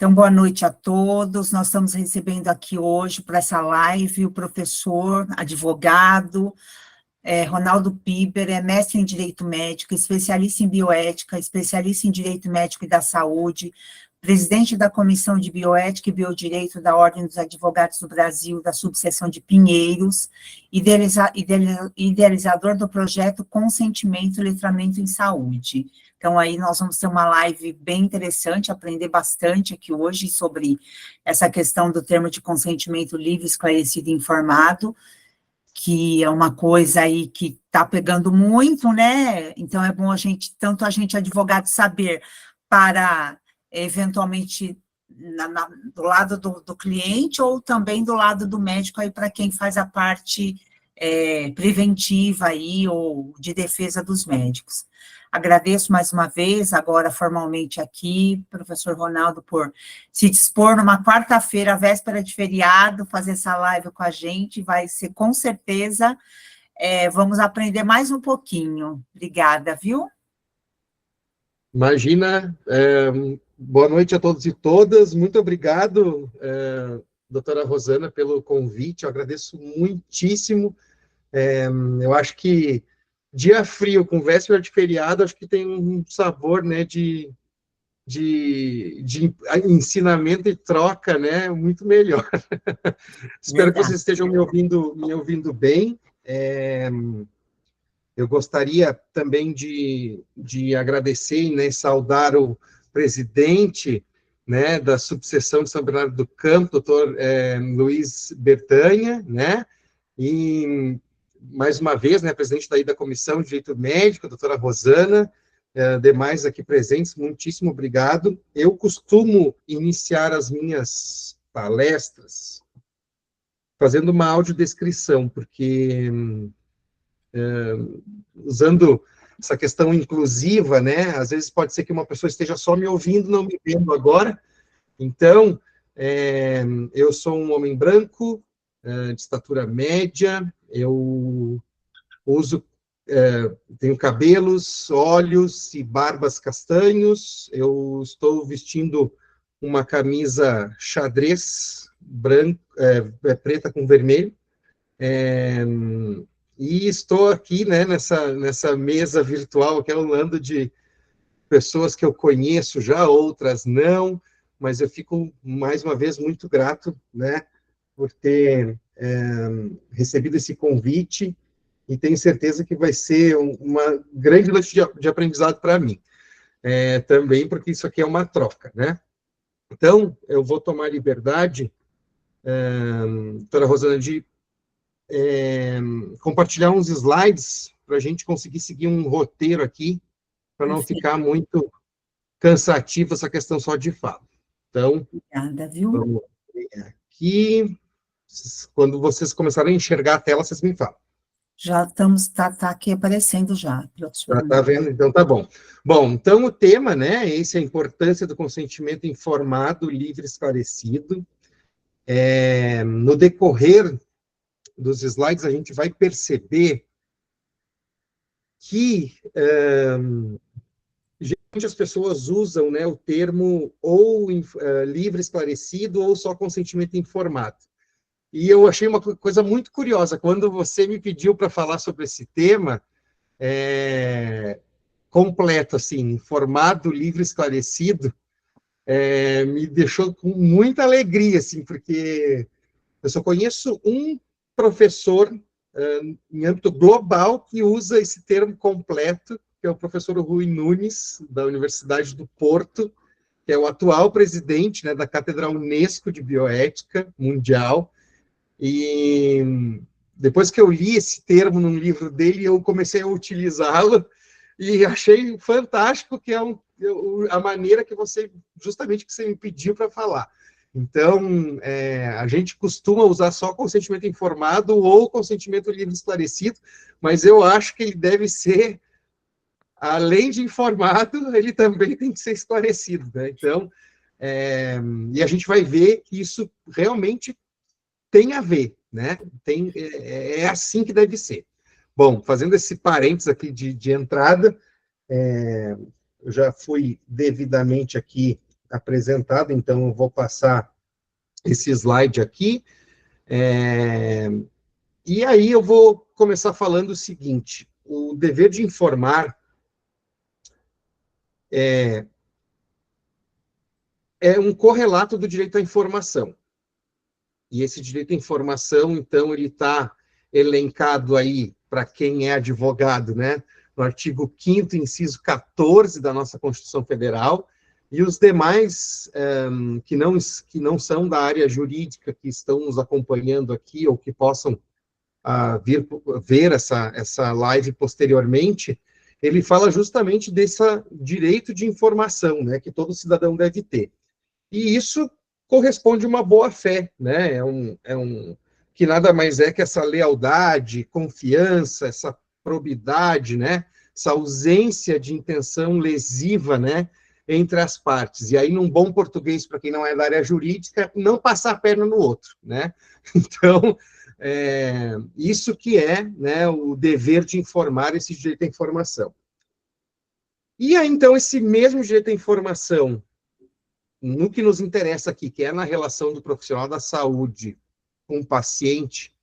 Então, boa noite a todos. Nós estamos recebendo aqui hoje, para essa live, o professor, advogado, Ronaldo Piber, é mestre em Direito Médico, especialista em bioética, especialista em Direito Médico e da Saúde, presidente da Comissão de Bioética e Biodireito da Ordem dos Advogados do Brasil, da subseção de Pinheiros, idealizador do projeto Consentimento e Letramento em Saúde. Então, aí nós vamos ter uma live bem interessante, aprender bastante aqui hoje sobre essa questão do termo de consentimento livre, esclarecido e informado, que é uma coisa aí que está pegando muito, né? Então, é bom tanto a gente advogado saber para, eventualmente, do lado do cliente ou também do lado do médico, aí para quem faz a parte preventiva aí ou de defesa dos médicos. Agradeço mais uma vez, agora formalmente aqui, professor Ronaldo, por se dispor numa quarta-feira, véspera de feriado, fazer essa live com a gente, vai ser com certeza, vamos aprender mais um pouquinho. Obrigada, viu? Imagina, boa noite a todos e todas, muito obrigado, doutora Rosana, pelo convite, eu agradeço muitíssimo, eu acho que dia frio com véspera de feriado, acho que tem um sabor, né, de ensinamento e troca, né, muito melhor. Espero que vocês estejam me ouvindo bem. Eu gostaria também de agradecer, né, saudar o presidente, né, da subseção de São Bernardo do Campo, doutor Luiz Bertanha, né, e mais uma vez, né, presidente da Comissão de Direito Médico, a doutora Rosana, demais aqui presentes, muitíssimo obrigado. Eu costumo iniciar as minhas palestras fazendo uma audiodescrição, porque usando essa questão inclusiva, né, às vezes pode ser que uma pessoa esteja só me ouvindo, não me vendo agora. Então, eu sou um homem branco, de estatura média, eu tenho cabelos, olhos e barbas castanhos, eu estou vestindo uma camisa xadrez branca, preta com vermelho, e estou aqui, né, nessa mesa virtual, aqui ao lado de pessoas que eu conheço já, outras não, mas eu fico, mais uma vez, muito grato, né, por ter recebido esse convite, e tenho certeza que vai ser uma grande noite de aprendizado para mim, também porque isso aqui é uma troca, né? Então, eu vou tomar liberdade, doutora Rosana, de compartilhar uns slides para a gente conseguir seguir um roteiro aqui, para não ficar muito cansativo essa questão só de fala. Então, obrigada, viu? Vamos ver aqui. Quando vocês começarem a enxergar a tela, vocês me falam. Já estamos, tá aqui aparecendo já. Tá vendo? Então tá bom. Bom, então o tema, né, esse é a importância do consentimento informado, livre e esclarecido. No decorrer dos slides, a gente vai perceber que geralmente as pessoas usam, né, o termo ou livre esclarecido ou só consentimento informado. E eu achei uma coisa muito curiosa, quando você me pediu para falar sobre esse tema, completo, assim, informado, livre, esclarecido, me deixou com muita alegria, assim, porque eu só conheço um professor em âmbito global que usa esse termo completo, que é o professor Rui Nunes, da Universidade do Porto, que é o atual presidente, né, da Cátedra Unesco de Bioética Mundial. E depois que eu li esse termo num livro dele, eu comecei a utilizá-lo e achei fantástico, que é a maneira que justamente que você me pediu para falar. Então, a gente costuma usar só consentimento informado ou consentimento livre e esclarecido, mas eu acho que ele deve ser, além de informado, ele também tem que ser esclarecido, né? Então, e a gente vai ver que isso realmente tem a ver, né? É assim que deve ser. Bom, fazendo esse parênteses aqui de entrada, eu já fui devidamente aqui apresentado, então eu vou passar esse slide aqui. E aí eu vou começar falando o seguinte: o dever de informar é um correlato do direito à informação. E esse direito à informação, então, ele está elencado aí, para quem é advogado, né, no artigo 5º, inciso 14 da nossa Constituição Federal, e os demais que não são da área jurídica, que estão nos acompanhando aqui, ou que possam vir ver essa live posteriormente, ele fala justamente desse direito de informação, né, que todo cidadão deve ter. E isso corresponde a uma boa-fé, né? Que nada mais é que essa lealdade, confiança, essa probidade, né? Essa ausência de intenção lesiva, né? Entre as partes. E aí, num bom português, para quem não é da área jurídica, não passar a perna no outro, né? Então, isso que é, né, o dever de informar, esse direito à informação. E aí, então, esse mesmo direito à informação, no que nos interessa aqui, que é na relação do profissional da saúde com o paciente,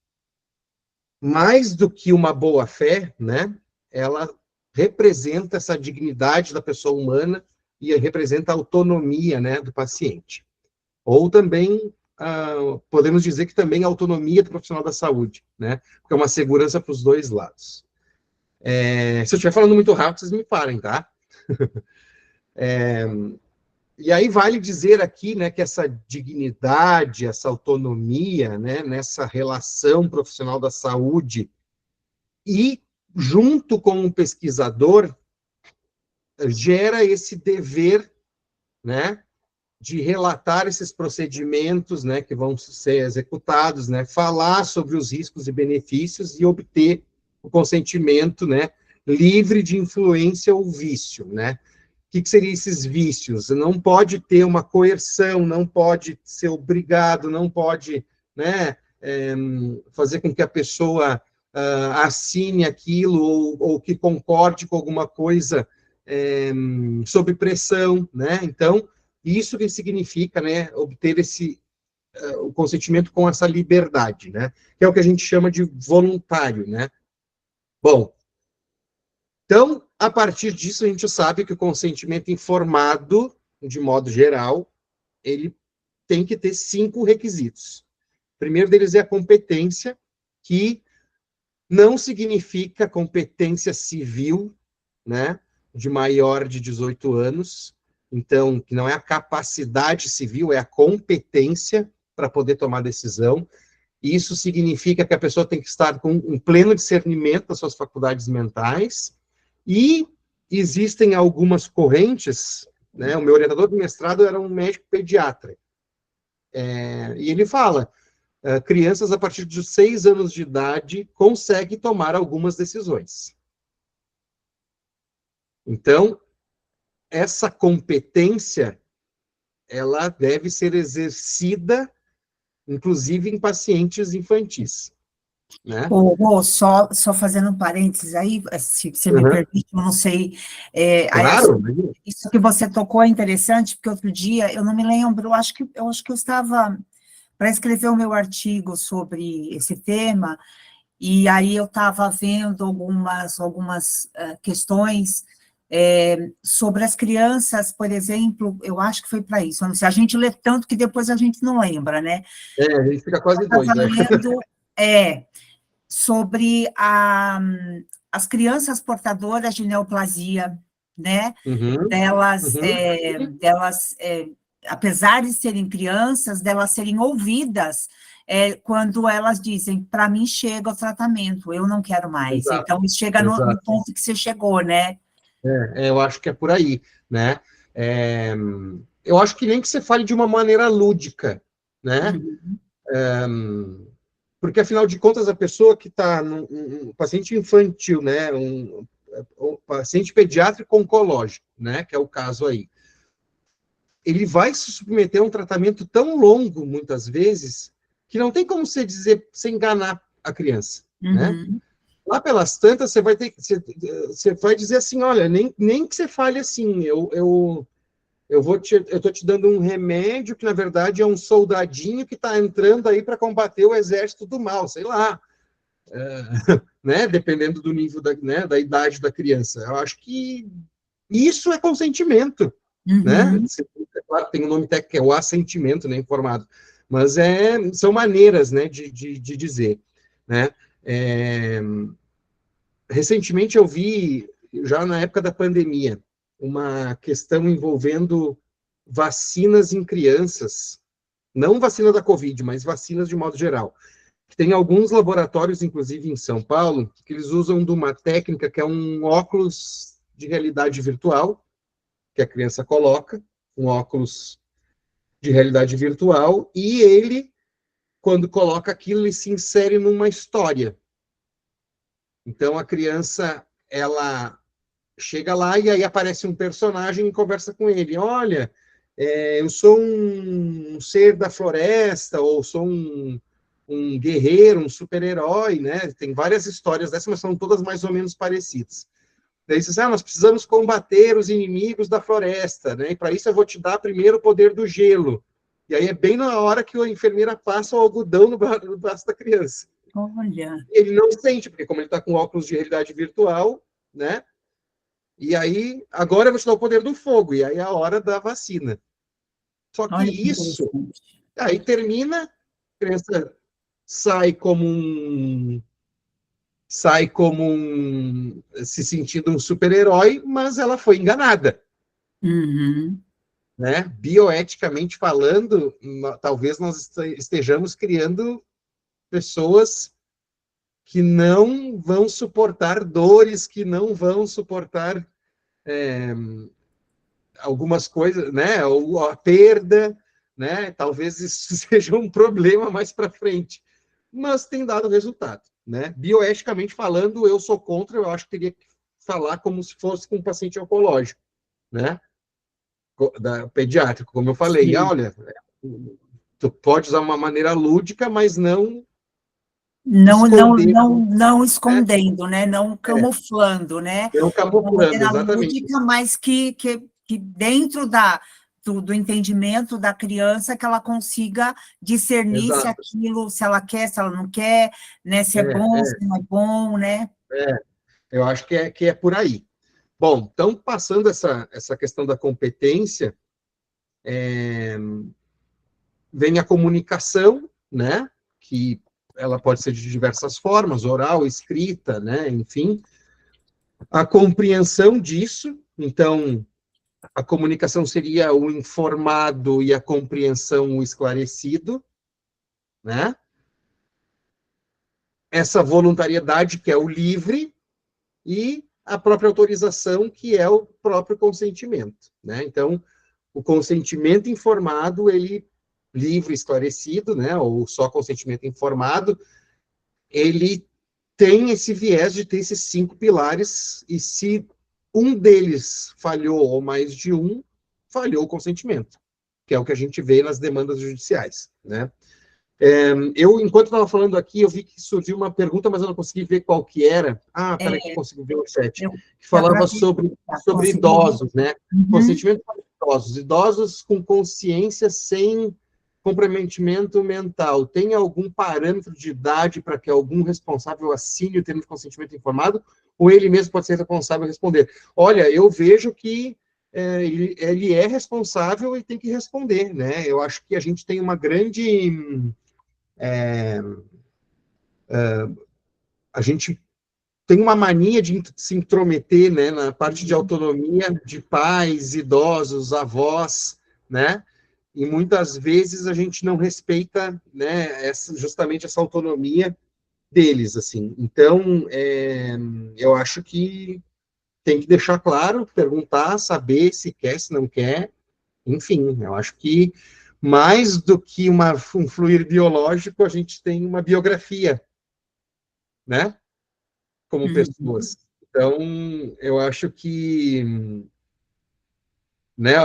mais do que uma boa-fé, né, ela representa essa dignidade da pessoa humana e representa a autonomia, né, do paciente. Ou também, podemos dizer que também a autonomia do profissional da saúde, né, porque é uma segurança para os dois lados. Se eu estiver falando muito rápido, vocês me parem, tá? E aí vale dizer aqui, né, que essa dignidade, essa autonomia, né, nessa relação profissional da saúde e junto com o pesquisador gera esse dever, né, de relatar esses procedimentos, né, que vão ser executados, né, falar sobre os riscos e benefícios e obter o consentimento, né, livre de influência ou vício, né. O que seriam esses vícios? Não pode ter uma coerção, não pode ser obrigado, não pode, né, fazer com que a pessoa assine aquilo ou que concorde com alguma coisa sob pressão, né? Então, isso que significa, né, obter o consentimento com essa liberdade, né? Que é o que a gente chama de voluntário, né? Bom, então, a partir disso, a gente sabe que o consentimento informado, de modo geral, ele tem que ter 5 requisitos. O primeiro deles é a competência, que não significa competência civil, né, de maior de 18 anos, então, que não é a capacidade civil, é a competência para poder tomar decisão. Isso significa que a pessoa tem que estar com um pleno discernimento das suas faculdades mentais. E existem algumas correntes, né? O meu orientador de mestrado era um médico pediatra. E ele fala, crianças a partir de 6 anos de idade conseguem tomar algumas decisões. Então, essa competência, ela deve ser exercida, inclusive em pacientes infantis. Né? Só fazendo um parênteses aí, se você me permite, eu não sei. Claro. Isso que você tocou é interessante, porque outro dia, eu não me lembro, eu acho que eu estava para escrever o meu artigo sobre esse tema, e aí eu estava vendo algumas questões sobre as crianças, por exemplo, eu acho que foi para isso, não sei, a gente lê tanto que depois a gente não lembra, né? A gente fica quase doido. Sobre as crianças portadoras de neoplasia, né? Delas, apesar de serem crianças, delas serem ouvidas quando elas dizem, para mim chega o tratamento, eu não quero mais. Exato. Então, isso chega no ponto que você chegou, né? Eu acho que é por aí, né? Eu acho que nem que você fale de uma maneira lúdica, né? Porque, afinal de contas, a pessoa que está um paciente infantil, né, um paciente pediátrico oncológico, né, que é o caso aí, ele vai se submeter a um tratamento tão longo, muitas vezes, que não tem como você enganar a criança, né? Lá pelas tantas, você vai dizer assim, olha, nem que você fale assim, eu eu estou te dando um remédio que, na verdade, é um soldadinho que está entrando aí para combater o exército do mal, sei lá, né? Dependendo do nível né, da idade da criança. Eu acho que isso é consentimento, né? Uhum. É claro, tem um nome técnico que é o assentimento, né, informado, mas são maneiras, né, de dizer, né? É, recentemente eu vi, já na época da pandemia, uma questão envolvendo vacinas em crianças, não vacina da Covid, mas vacinas de modo geral. Tem alguns laboratórios, inclusive em São Paulo, que eles usam de uma técnica que é um óculos de realidade virtual, que a criança coloca, um óculos de realidade virtual, e ele, quando coloca aquilo, ele se insere numa história. Então, a criança, ela chega lá e aí aparece um personagem e conversa com ele. Olha, eu sou um ser da floresta, ou sou um guerreiro, um super-herói, né? Tem várias histórias dessas, mas são todas mais ou menos parecidas. Daí você diz, nós precisamos combater os inimigos da floresta, né? E para isso eu vou te dar primeiro o poder do gelo. E aí é bem na hora que a enfermeira passa o algodão no braço da criança. Olha. Ele não sente, porque como ele está com óculos de realidade virtual, né? E aí, agora eu vou te dar o poder do fogo, e aí é a hora da vacina. Só que Olha que isso, interessante. aí termina, a criança sai como se sentindo um super-herói, mas ela foi enganada, Uhum. né? Bioeticamente falando, talvez nós estejamos criando pessoas que não vão suportar dores, que não vão suportar algumas coisas, né? Ou a perda, né? Talvez isso seja um problema mais para frente, mas tem dado resultado, né? Bioeticamente falando, eu sou contra, eu acho que teria que falar como se fosse com um paciente oncológico, né? Da pediátrico, como eu falei, Sim. olha, tu pode usar uma maneira lúdica, mas não Não, não, esconder, não, não né? escondendo, né? Não camuflando, né? Não Uma camuflando, maneira exatamente. lúdica, mas que dentro do entendimento da criança que ela consiga discernir se Exato. aquilo, se ela quer, se ela não quer, né? Se é bom, se não é bom, né? Eu acho que é por aí. Bom, então, passando essa questão da competência, vem a comunicação, né? Que ela pode ser de diversas formas, oral, escrita, né? Enfim, a compreensão disso. Então, a comunicação seria o informado e a compreensão o esclarecido, né? Essa voluntariedade, que é o livre, e a própria autorização, que é o próprio consentimento, né? Então, o consentimento informado, ele livre, esclarecido, né? Ou só consentimento informado, ele tem esse viés de ter esses 5 pilares, e se um deles falhou, ou mais de um, falhou o consentimento, que é o que a gente vê nas demandas judiciais, né? Eu, enquanto estava falando aqui, eu vi que surgiu uma pergunta, mas eu não consegui ver qual que era. Ah, É, peraí que eu consegui ver o chat. eu, Que dá para falava ver, tá, sobre consegui ver. idosos, né? Uhum. Consentimento para idosos. Idosos com consciência sem comprometimento mental. Tem algum parâmetro de idade para que algum responsável assine o termo de consentimento informado? Ou ele mesmo pode ser responsável a responder? Olha, eu vejo que ele é responsável e tem que responder, né? Eu acho que a gente tem uma grande... a gente tem uma mania de se intrometer, né, na parte de autonomia de pais, idosos, avós, né? E muitas vezes a gente não respeita, né, justamente essa autonomia deles, assim. Então, eu acho que tem que deixar claro, perguntar, saber se quer, se não quer, enfim, eu acho que mais do que um fluir biológico, a gente tem uma biografia, né? Como Uhum. pessoas. Então, eu acho que, né,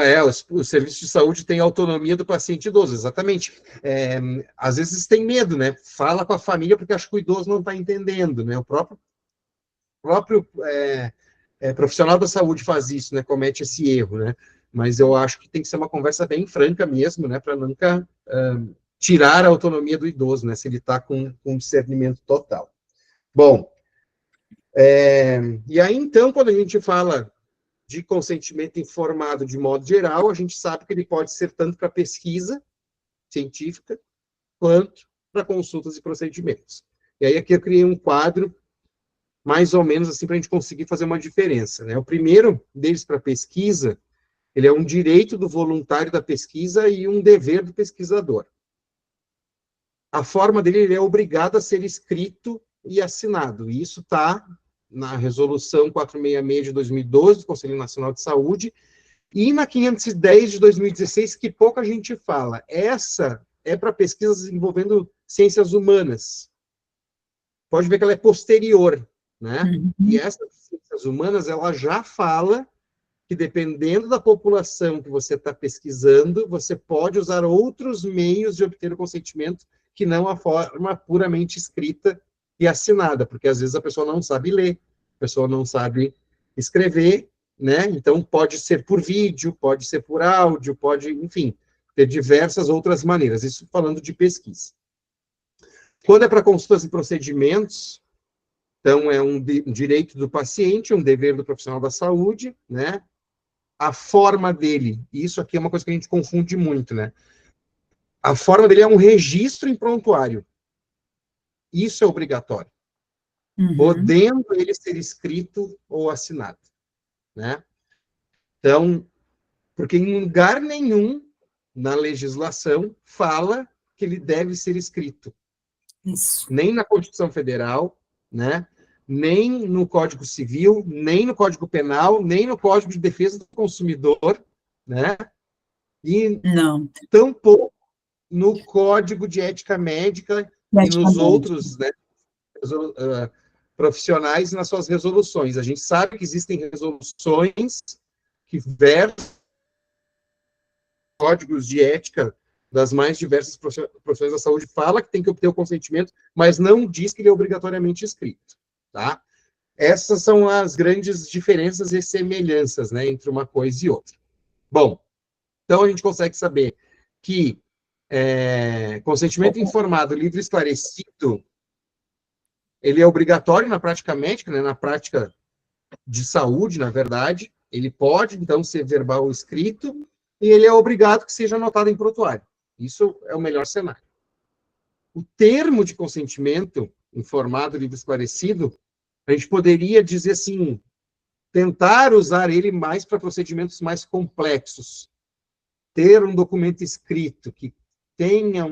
o serviço de saúde tem autonomia do paciente idoso, exatamente. Às vezes tem medo, né? Fala com a família porque acho que o idoso não está entendendo, né? O próprio profissional da saúde faz isso, né? Comete esse erro, né? Mas eu acho que tem que ser uma conversa bem franca mesmo, né, para nunca tirar a autonomia do idoso, né, se ele está com discernimento total. Bom, e aí, então, quando a gente fala de consentimento informado de modo geral, a gente sabe que ele pode ser tanto para pesquisa científica, quanto para consultas e procedimentos. E aí aqui eu criei um quadro, mais ou menos assim, para a gente conseguir fazer uma diferença, né? O primeiro deles para pesquisa, ele é um direito do voluntário da pesquisa e um dever do pesquisador. A forma dele, ele é obrigado a ser escrito e assinado, e isso está na Resolução 466 de 2012, do Conselho Nacional de Saúde, e na 510 de 2016, que pouca gente fala. Essa é para pesquisas envolvendo ciências humanas. Pode ver que ela é posterior, né? Uhum. E essa ciências humanas, ela já fala que dependendo da população que você está pesquisando, você pode usar outros meios de obter o consentimento que não a forma puramente escrita e assinada, porque às vezes a pessoa não sabe ler, a pessoa não sabe escrever, né? Então pode ser por vídeo, pode ser por áudio, pode, enfim, ter diversas outras maneiras. Isso falando de pesquisa. Quando é para consultas e procedimentos, então é um direito do paciente, um dever do profissional da saúde, né? A forma dele, isso aqui é uma coisa que a gente confunde muito, né? A forma dele é um registro em prontuário. Isso é obrigatório. Uhum. Podendo ele ser escrito ou assinado, né? Então, porque em lugar nenhum na legislação fala que ele deve ser escrito. Isso. Nem na Constituição Federal, né? Nem no Código Civil, nem no Código Penal, nem no Código de Defesa do Consumidor, né? E Não. tampouco no Código de Ética Médica e nos outros, né, profissionais nas suas resoluções. A gente sabe que existem resoluções que versam códigos de ética das mais diversas profissões da saúde, fala que tem que obter o consentimento, mas não diz que ele é obrigatoriamente escrito, tá? Essas são as grandes diferenças e semelhanças, né, entre uma coisa e outra. Bom, então a gente consegue saber que consentimento informado, livre e esclarecido, ele é obrigatório na prática médica, né, na prática de saúde, na verdade. Ele pode, então, ser verbal ou escrito, e ele é obrigado que seja anotado em prontuário. Isso é o melhor cenário. O termo de consentimento informado, livre e esclarecido, a gente poderia dizer assim, tentar usar ele mais para procedimentos mais complexos. Ter um documento escrito que tenha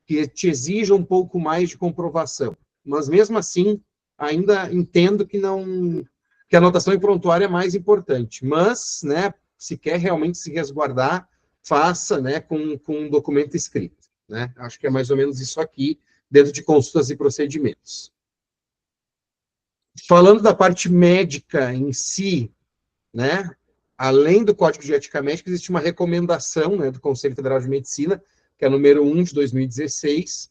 que te exija um pouco mais de comprovação. Mas, mesmo assim, ainda entendo que a anotação em prontuário é mais importante. Mas, né, se quer realmente se resguardar, faça, né, com um documento escrito, né? Acho que é mais ou menos isso aqui, dentro de consultas e procedimentos. Falando da parte médica em si, né, além do Código de Ética Médica, existe uma recomendação, né, do Conselho Federal de Medicina, que é a número 1 de 2016,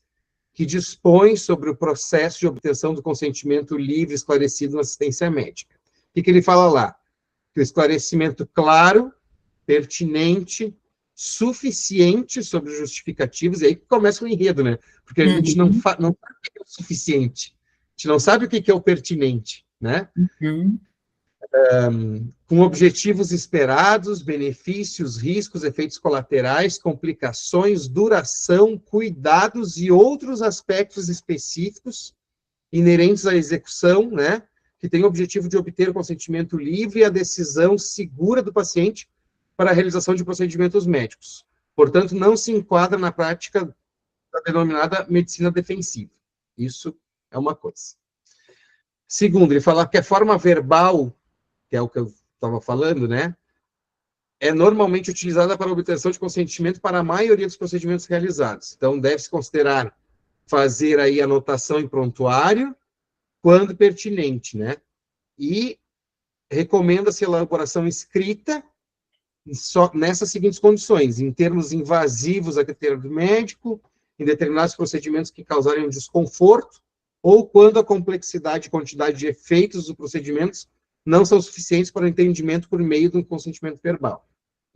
que dispõe sobre o processo de obtenção do consentimento livre e esclarecido na assistência médica. O que ele fala lá? Que o esclarecimento claro, pertinente, suficiente sobre os justificativos, e aí começa o enredo, né? Porque a gente não sabe o que é o suficiente, a gente não sabe o que é o pertinente, né? Uhum. Com objetivos esperados, benefícios, riscos, efeitos colaterais, complicações, duração, cuidados e outros aspectos específicos inerentes à execução, né, que tem o objetivo de obter o consentimento livre e a decisão segura do paciente para a realização de procedimentos médicos. Portanto, não se enquadra na prática da denominada medicina defensiva. Isso é uma coisa. Segundo, ele fala que a forma verbal, que é o que eu estava falando, né, é normalmente utilizada para a obtenção de consentimento para a maioria dos procedimentos realizados. Então, deve-se considerar fazer aí anotação em prontuário, quando pertinente, né? E recomenda-se a elaboração escrita só nessas seguintes condições: em termos invasivos a critério do médico, em determinados procedimentos que causarem um desconforto, ou quando a complexidade e quantidade de efeitos dos procedimentos não são suficientes para o entendimento por meio de um consentimento verbal.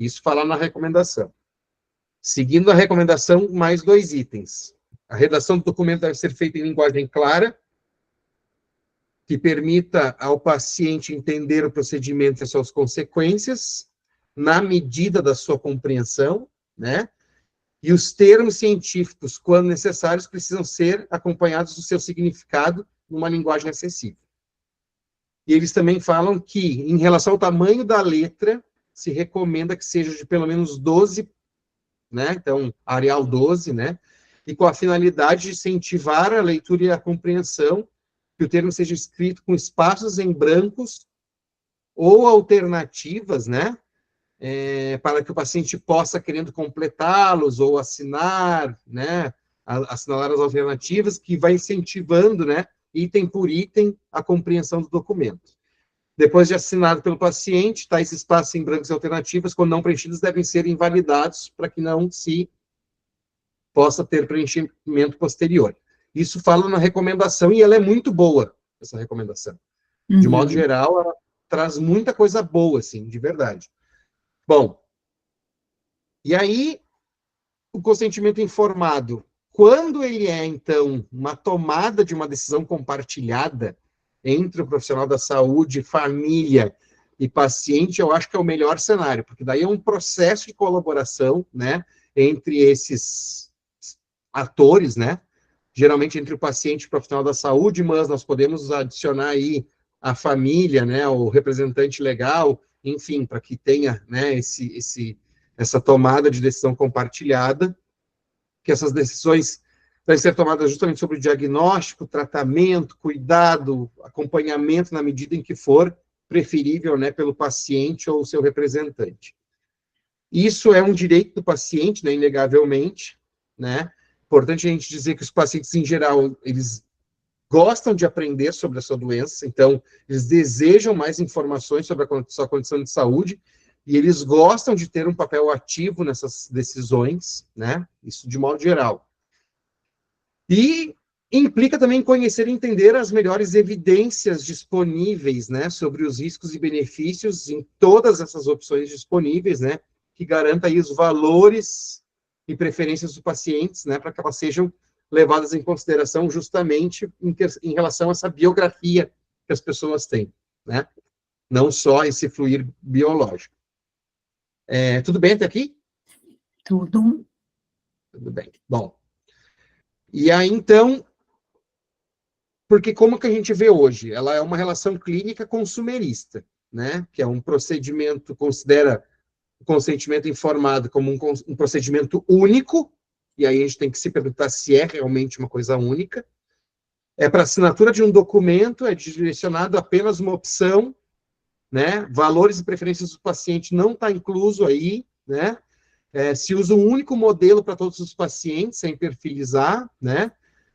Isso fala na recomendação. Seguindo a recomendação, mais 2 itens. A redação do documento deve ser feita em linguagem clara, que permita ao paciente entender o procedimento e as suas consequências, na medida da sua compreensão, né? E os termos científicos, quando necessários, precisam ser acompanhados do seu significado numa linguagem acessível. E eles também falam que, em relação ao tamanho da letra, se recomenda que seja de pelo menos 12, né? Então, Arial 12, né? E com a finalidade de incentivar a leitura e a compreensão, que o termo seja escrito com espaços em brancos ou alternativas, né? Para que o paciente possa, querendo completá-los ou assinar, né? Assinalar as alternativas, que vai incentivando, né? Item por item, a compreensão do documento. Depois de assinado pelo paciente, tais espaços em brancos e alternativas, quando não preenchidos, devem ser invalidados para que não se possa ter preenchimento posterior. Isso fala na recomendação, e ela é muito boa, essa recomendação. De modo geral, ela traz muita coisa boa, assim, de verdade. Bom, e aí, o consentimento informado, quando ele é, então, uma tomada de uma decisão compartilhada entre o profissional da saúde, família e paciente, eu acho que é o melhor cenário, porque daí é um processo de colaboração, né, entre esses atores, né, geralmente entre o paciente e o profissional da saúde, mas nós podemos adicionar aí a família, né, o representante legal, enfim, para que tenha, né, essa tomada de decisão compartilhada, que essas decisões devem ser tomadas justamente sobre o diagnóstico, tratamento, cuidado, acompanhamento na medida em que for preferível, né, pelo paciente ou seu representante. Isso é um direito do paciente, né, inegavelmente, né? Importante a gente dizer que os pacientes, em geral, eles gostam de aprender sobre a sua doença, então, eles desejam mais informações sobre a sua condição de saúde, e eles gostam de ter um papel ativo nessas decisões, né? Isso de modo geral. E implica também conhecer e entender as melhores evidências disponíveis, né, sobre os riscos e benefícios em todas essas opções disponíveis, né, que garanta aí os valores e preferências dos pacientes, né, para que elas sejam levadas em consideração justamente em relação a essa biografia que as pessoas têm, né, não só esse fluir biológico. Tudo bem até aqui? Tudo. Tudo bem. Bom, e aí, então, porque como que a gente vê hoje? Ela é uma relação clínica consumerista, né? Que é um procedimento, considera o consentimento informado como um procedimento único, e aí a gente tem que se perguntar se é realmente uma coisa única. É para assinatura de um documento, é direcionado apenas uma opção, né? Valores e preferências do paciente não está incluso aí, né? Se usa um único modelo para todos os pacientes, sem perfilizar, né?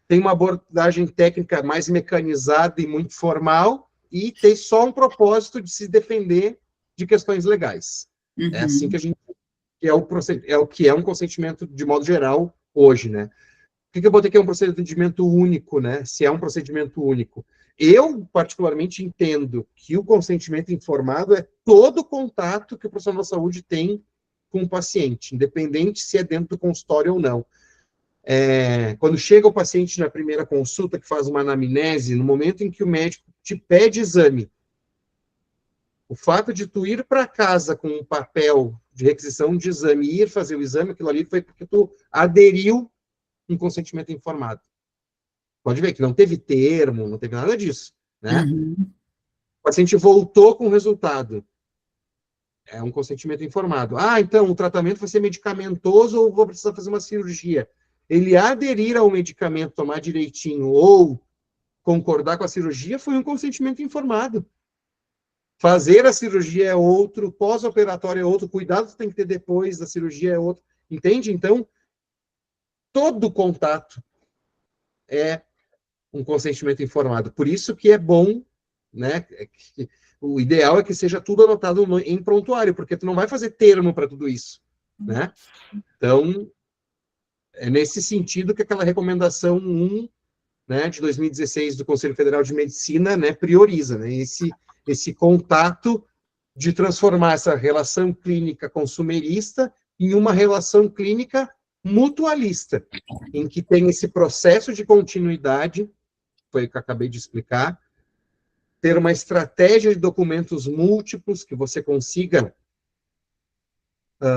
Tem uma abordagem técnica mais mecanizada e muito formal, e tem só um propósito de se defender de questões legais. É assim que a gente... é o que é um consentimento de modo geral hoje, né? Por que eu botei que é um procedimento único, né? Se é um procedimento único. Eu, particularmente, entendo que o consentimento informado é todo o contato que o profissional da saúde tem com o paciente, independente se é dentro do consultório ou não. Quando chega o paciente na primeira consulta, que faz uma anamnese, no momento em que o médico te pede exame, o fato de tu ir para casa com um papel de requisição de exame e ir fazer o exame, aquilo ali foi porque tu aderiu um consentimento informado. Pode ver que não teve termo, não teve nada disso, né? O paciente voltou com o resultado. É um consentimento informado. Então, o tratamento vai ser medicamentoso ou vou precisar fazer uma cirurgia? Ele aderir ao medicamento, tomar direitinho, ou concordar com a cirurgia, foi um consentimento informado. Fazer a cirurgia é outro, pós-operatório é outro, cuidado que tem que ter depois da cirurgia é outro. Entende? Então, todo contato é um consentimento informado. Por isso que é bom, né? O ideal é que seja tudo anotado em prontuário, porque tu não vai fazer termo para tudo isso, né? Então, é nesse sentido que aquela recomendação 1, né, de 2016 do Conselho Federal de Medicina, né, prioriza, né, esse contato de transformar essa relação clínica consumerista em uma relação clínica mutualista, em que tem esse processo de continuidade, foi o que eu acabei de explicar, ter uma estratégia de documentos múltiplos, que você consiga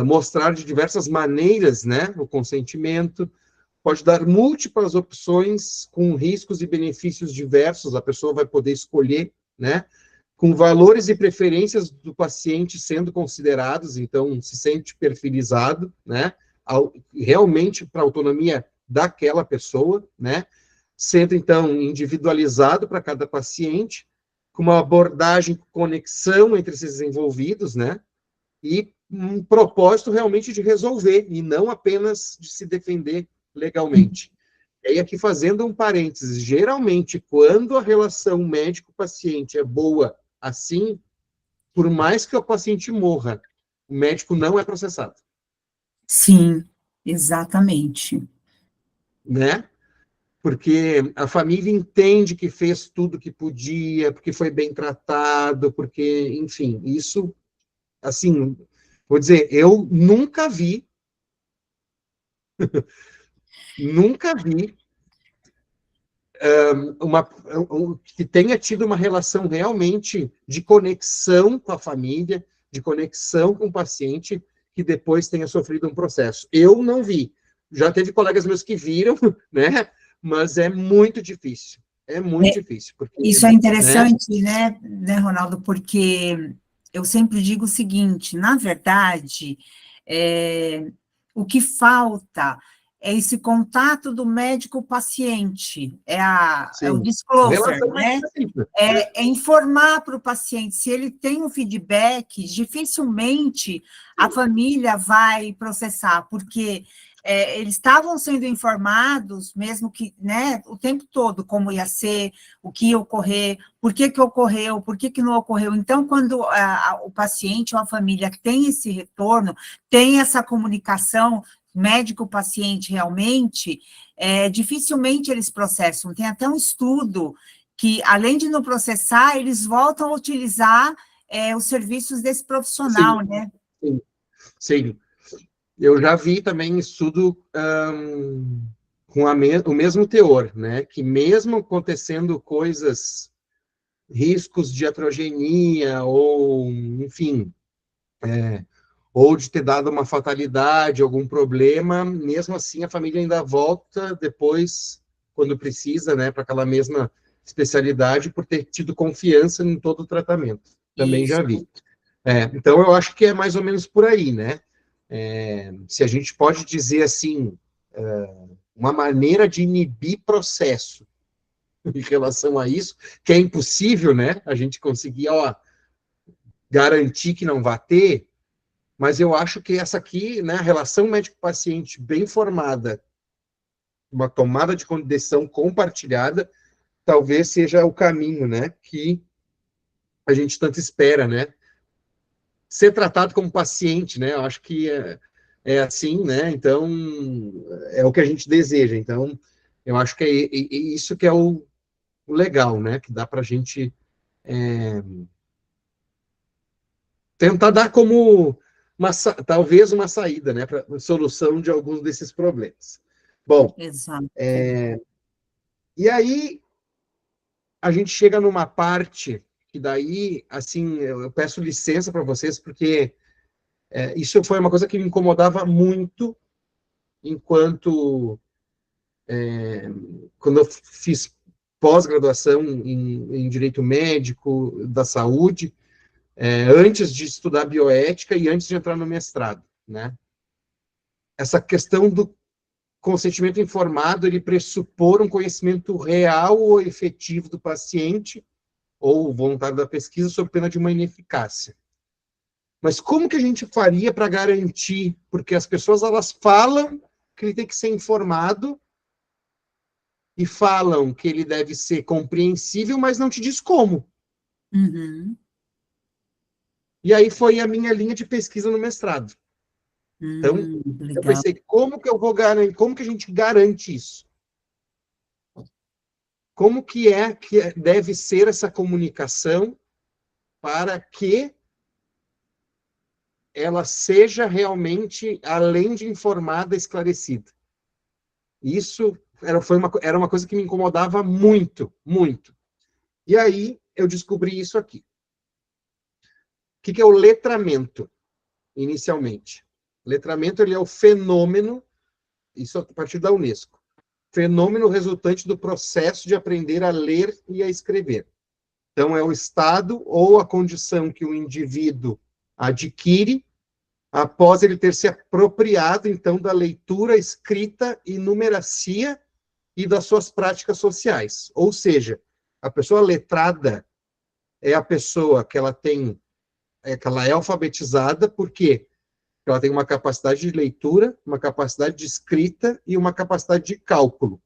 mostrar de diversas maneiras, né, o consentimento, pode dar múltiplas opções com riscos e benefícios diversos, a pessoa vai poder escolher, né, com valores e preferências do paciente sendo considerados, então se sente perfilizado, né, realmente para a autonomia daquela pessoa, né, sendo então individualizado para cada paciente, com uma abordagem, conexão entre esses envolvidos, né, e um propósito realmente de resolver, e não apenas de se defender legalmente. E aí, aqui fazendo um parênteses, geralmente, quando a relação médico-paciente é boa assim, por mais que o paciente morra, o médico não é processado. Sim, exatamente. Né? Porque a família entende que fez tudo que podia, porque foi bem tratado, porque, enfim, isso, assim, vou dizer, eu nunca vi que tenha tido uma relação realmente de conexão com a família, de conexão com o paciente, que depois tenha sofrido um processo. Eu não vi. Já teve colegas meus que viram, né? Mas é muito difícil. É muito difícil. Porque, Isso é né? interessante, né, Ronaldo, porque eu sempre digo o seguinte, na verdade, o que falta é esse contato do médico-paciente, é o Sim. A disclosure, relação né? médico-paciente. É informar para o paciente, se ele tem um feedback, dificilmente a família vai processar, porque eles estavam sendo informados, mesmo que, né, o tempo todo, como ia ser, o que ia ocorrer, por que ocorreu, por que não ocorreu. Então, quando o paciente ou a família tem esse retorno, tem essa comunicação médico-paciente realmente, dificilmente eles processam. Tem até um estudo que, além de não processar, eles voltam a utilizar os serviços desse profissional, Sim, né? sim, sim. Eu já vi também estudo com o mesmo teor, né? Que mesmo acontecendo coisas, riscos de atrogenia, ou, enfim, ou de ter dado uma fatalidade, algum problema, mesmo assim a família ainda volta depois, quando precisa, né, para aquela mesma especialidade, por ter tido confiança em todo o tratamento. Também já Isso. vi. Então, eu acho que é mais ou menos por aí, né? Se a gente pode dizer assim, uma maneira de inibir processo em relação a isso, que é impossível, né? A gente conseguir, garantir que não vai ter, mas eu acho que essa aqui, né, a relação médico-paciente bem formada, uma tomada de decisão compartilhada, talvez seja o caminho, né, que a gente tanto espera, né? Ser tratado como paciente, né? Eu acho que é assim, né? Então, é o que a gente deseja. Então, eu acho que é isso que é o legal, né? Que dá para a gente tentar dar como talvez uma saída, né? Para solução de alguns desses problemas. Bom, Exato. e aí a gente chega numa parte que daí, assim, eu peço licença para vocês, porque isso foi uma coisa que me incomodava muito enquanto quando eu fiz pós-graduação em direito médico da saúde, antes de estudar bioética e antes de entrar no mestrado, né? Essa questão do consentimento informado, ele pressupor um conhecimento real ou efetivo do paciente ou voluntário da pesquisa sob pena de uma ineficácia. Mas como que a gente faria para garantir? Porque as pessoas, elas falam que ele tem que ser informado e falam que ele deve ser compreensível, mas não te diz como. Uhum. E aí foi a minha linha de pesquisa no mestrado. Então, eu Legal. pensei, como que eu vou garantir, como que a gente garante isso? Como que deve ser essa comunicação para que ela seja realmente, além de informada, esclarecida. Isso era uma coisa que me incomodava muito, muito. E aí eu descobri isso aqui. O que é o letramento, inicialmente? Letramento, ele é o fenômeno, isso a partir da Unesco, fenômeno resultante do processo de aprender a ler e a escrever. Então, é o estado ou a condição que o indivíduo adquire após ele ter se apropriado, então, da leitura, escrita e numeracia e das suas práticas sociais. Ou seja, a pessoa letrada é a pessoa que ela tem, que ela é alfabetizada, por quê? Porque ela tem uma capacidade de leitura, uma capacidade de escrita e uma capacidade de cálculo.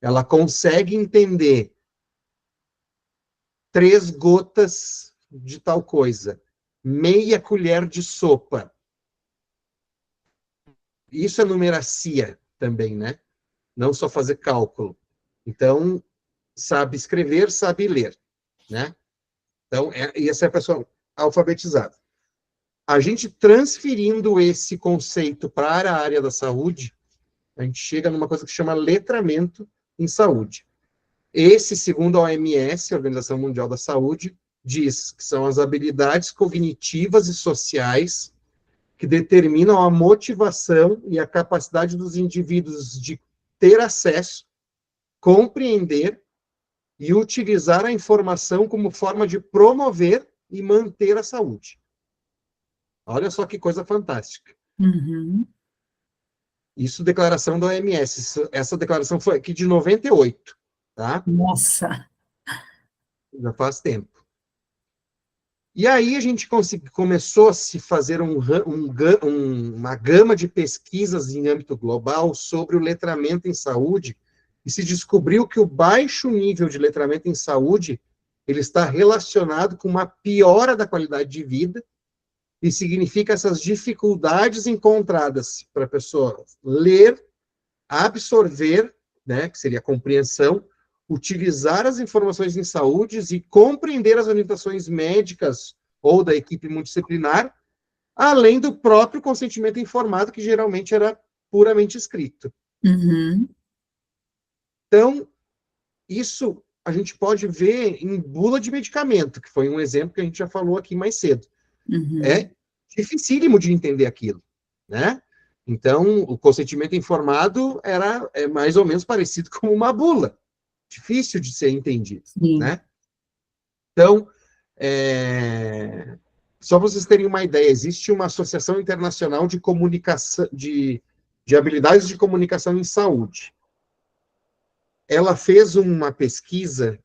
Ela consegue entender 3 gotas de tal coisa, meia colher de sopa. Isso é numeracia também, né? Não só fazer cálculo. Então, sabe escrever, sabe ler, né? Então, essa é a pessoa alfabetizada. A gente transferindo esse conceito para a área da saúde, a gente chega numa coisa que chama letramento em saúde. Esse, segundo a OMS, a Organização Mundial da Saúde, diz que são as habilidades cognitivas e sociais que determinam a motivação e a capacidade dos indivíduos de ter acesso, compreender e utilizar a informação como forma de promover e manter a saúde. Olha só que coisa fantástica. Uhum. Isso, declaração da OMS. Essa declaração foi aqui de 98, tá? Nossa. Já faz tempo. E aí a gente começou a se fazer uma gama de pesquisas em âmbito global sobre o letramento em saúde, e se descobriu que o baixo nível de letramento em saúde ele está relacionado com uma piora da qualidade de vida, e significa essas dificuldades encontradas para a pessoa ler, absorver, né, que seria a compreensão, utilizar as informações em saúde e compreender as orientações médicas ou da equipe multidisciplinar, além do próprio consentimento informado, que geralmente era puramente escrito. Uhum. Então, isso a gente pode ver em bula de medicamento, que foi um exemplo que a gente já falou aqui mais cedo. Uhum. É dificílimo de entender aquilo, né? Então, o consentimento informado é mais ou menos parecido com uma bula, difícil de ser entendido, Sim. né? Então, só para vocês terem uma ideia, existe uma Associação Internacional de Comunicação, de habilidades de comunicação em saúde. Ela fez uma pesquisa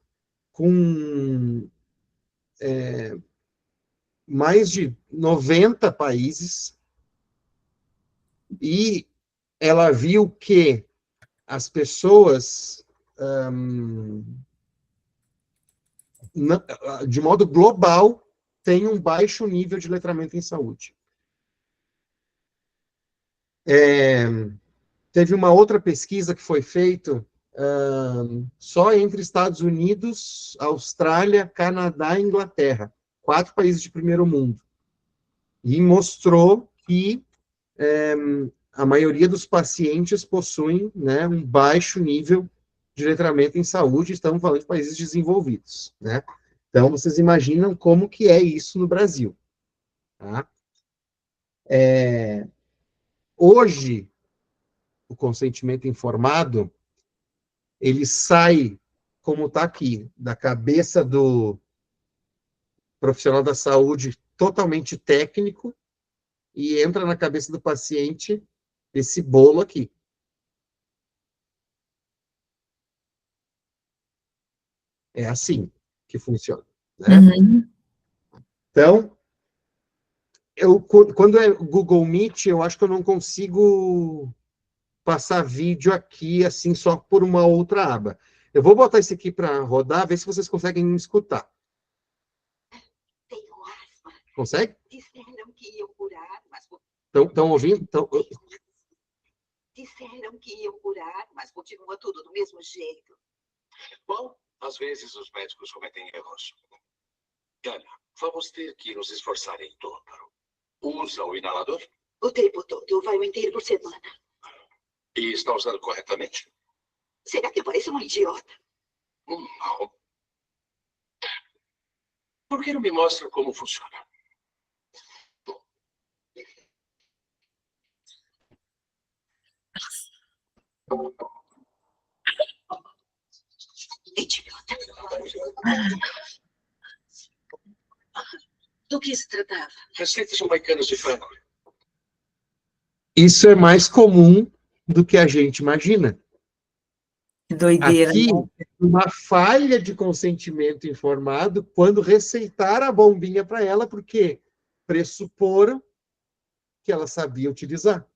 com mais de 90 países e ela viu que as pessoas, de modo global, têm um baixo nível de letramento em saúde. Teve uma outra pesquisa que foi feita só entre Estados Unidos, Austrália, Canadá e Inglaterra, 4 países de primeiro mundo, e mostrou que a maioria dos pacientes possuem, né, um baixo nível de letramento em saúde, estamos falando de países desenvolvidos, né? Então, vocês imaginam como que é isso no Brasil, tá? Hoje, o consentimento informado, ele sai, como está aqui, da cabeça do profissional da saúde totalmente técnico e entra na cabeça do paciente esse bolo aqui. É assim que funciona, né? Uhum. Então, quando é Google Meet, eu acho que eu não consigo passar vídeo aqui, assim, só por uma outra aba. Eu vou botar isso aqui para rodar, ver se vocês conseguem me escutar. Tenho asma. Consegue? Disseram que iam curar, mas... Estão ouvindo? Disseram que iam curar, mas continua tudo do mesmo jeito. Bom, às vezes os médicos cometem erros. Ana, vamos ter que nos esforçar em dobro. Usa o inalador O tempo todo, vai um inteiro por semana. e está usando corretamente? Será que eu pareço uma idiota? Não. Por que não me mostra como funciona? Idiota. Do que se tratava? Receitas jamaicanas de frango. Isso é mais comum do que a gente imagina. Que doideira, Aqui, né? uma falha de consentimento informado quando receitaram a bombinha para ela, porque pressuporam que ela sabia utilizar.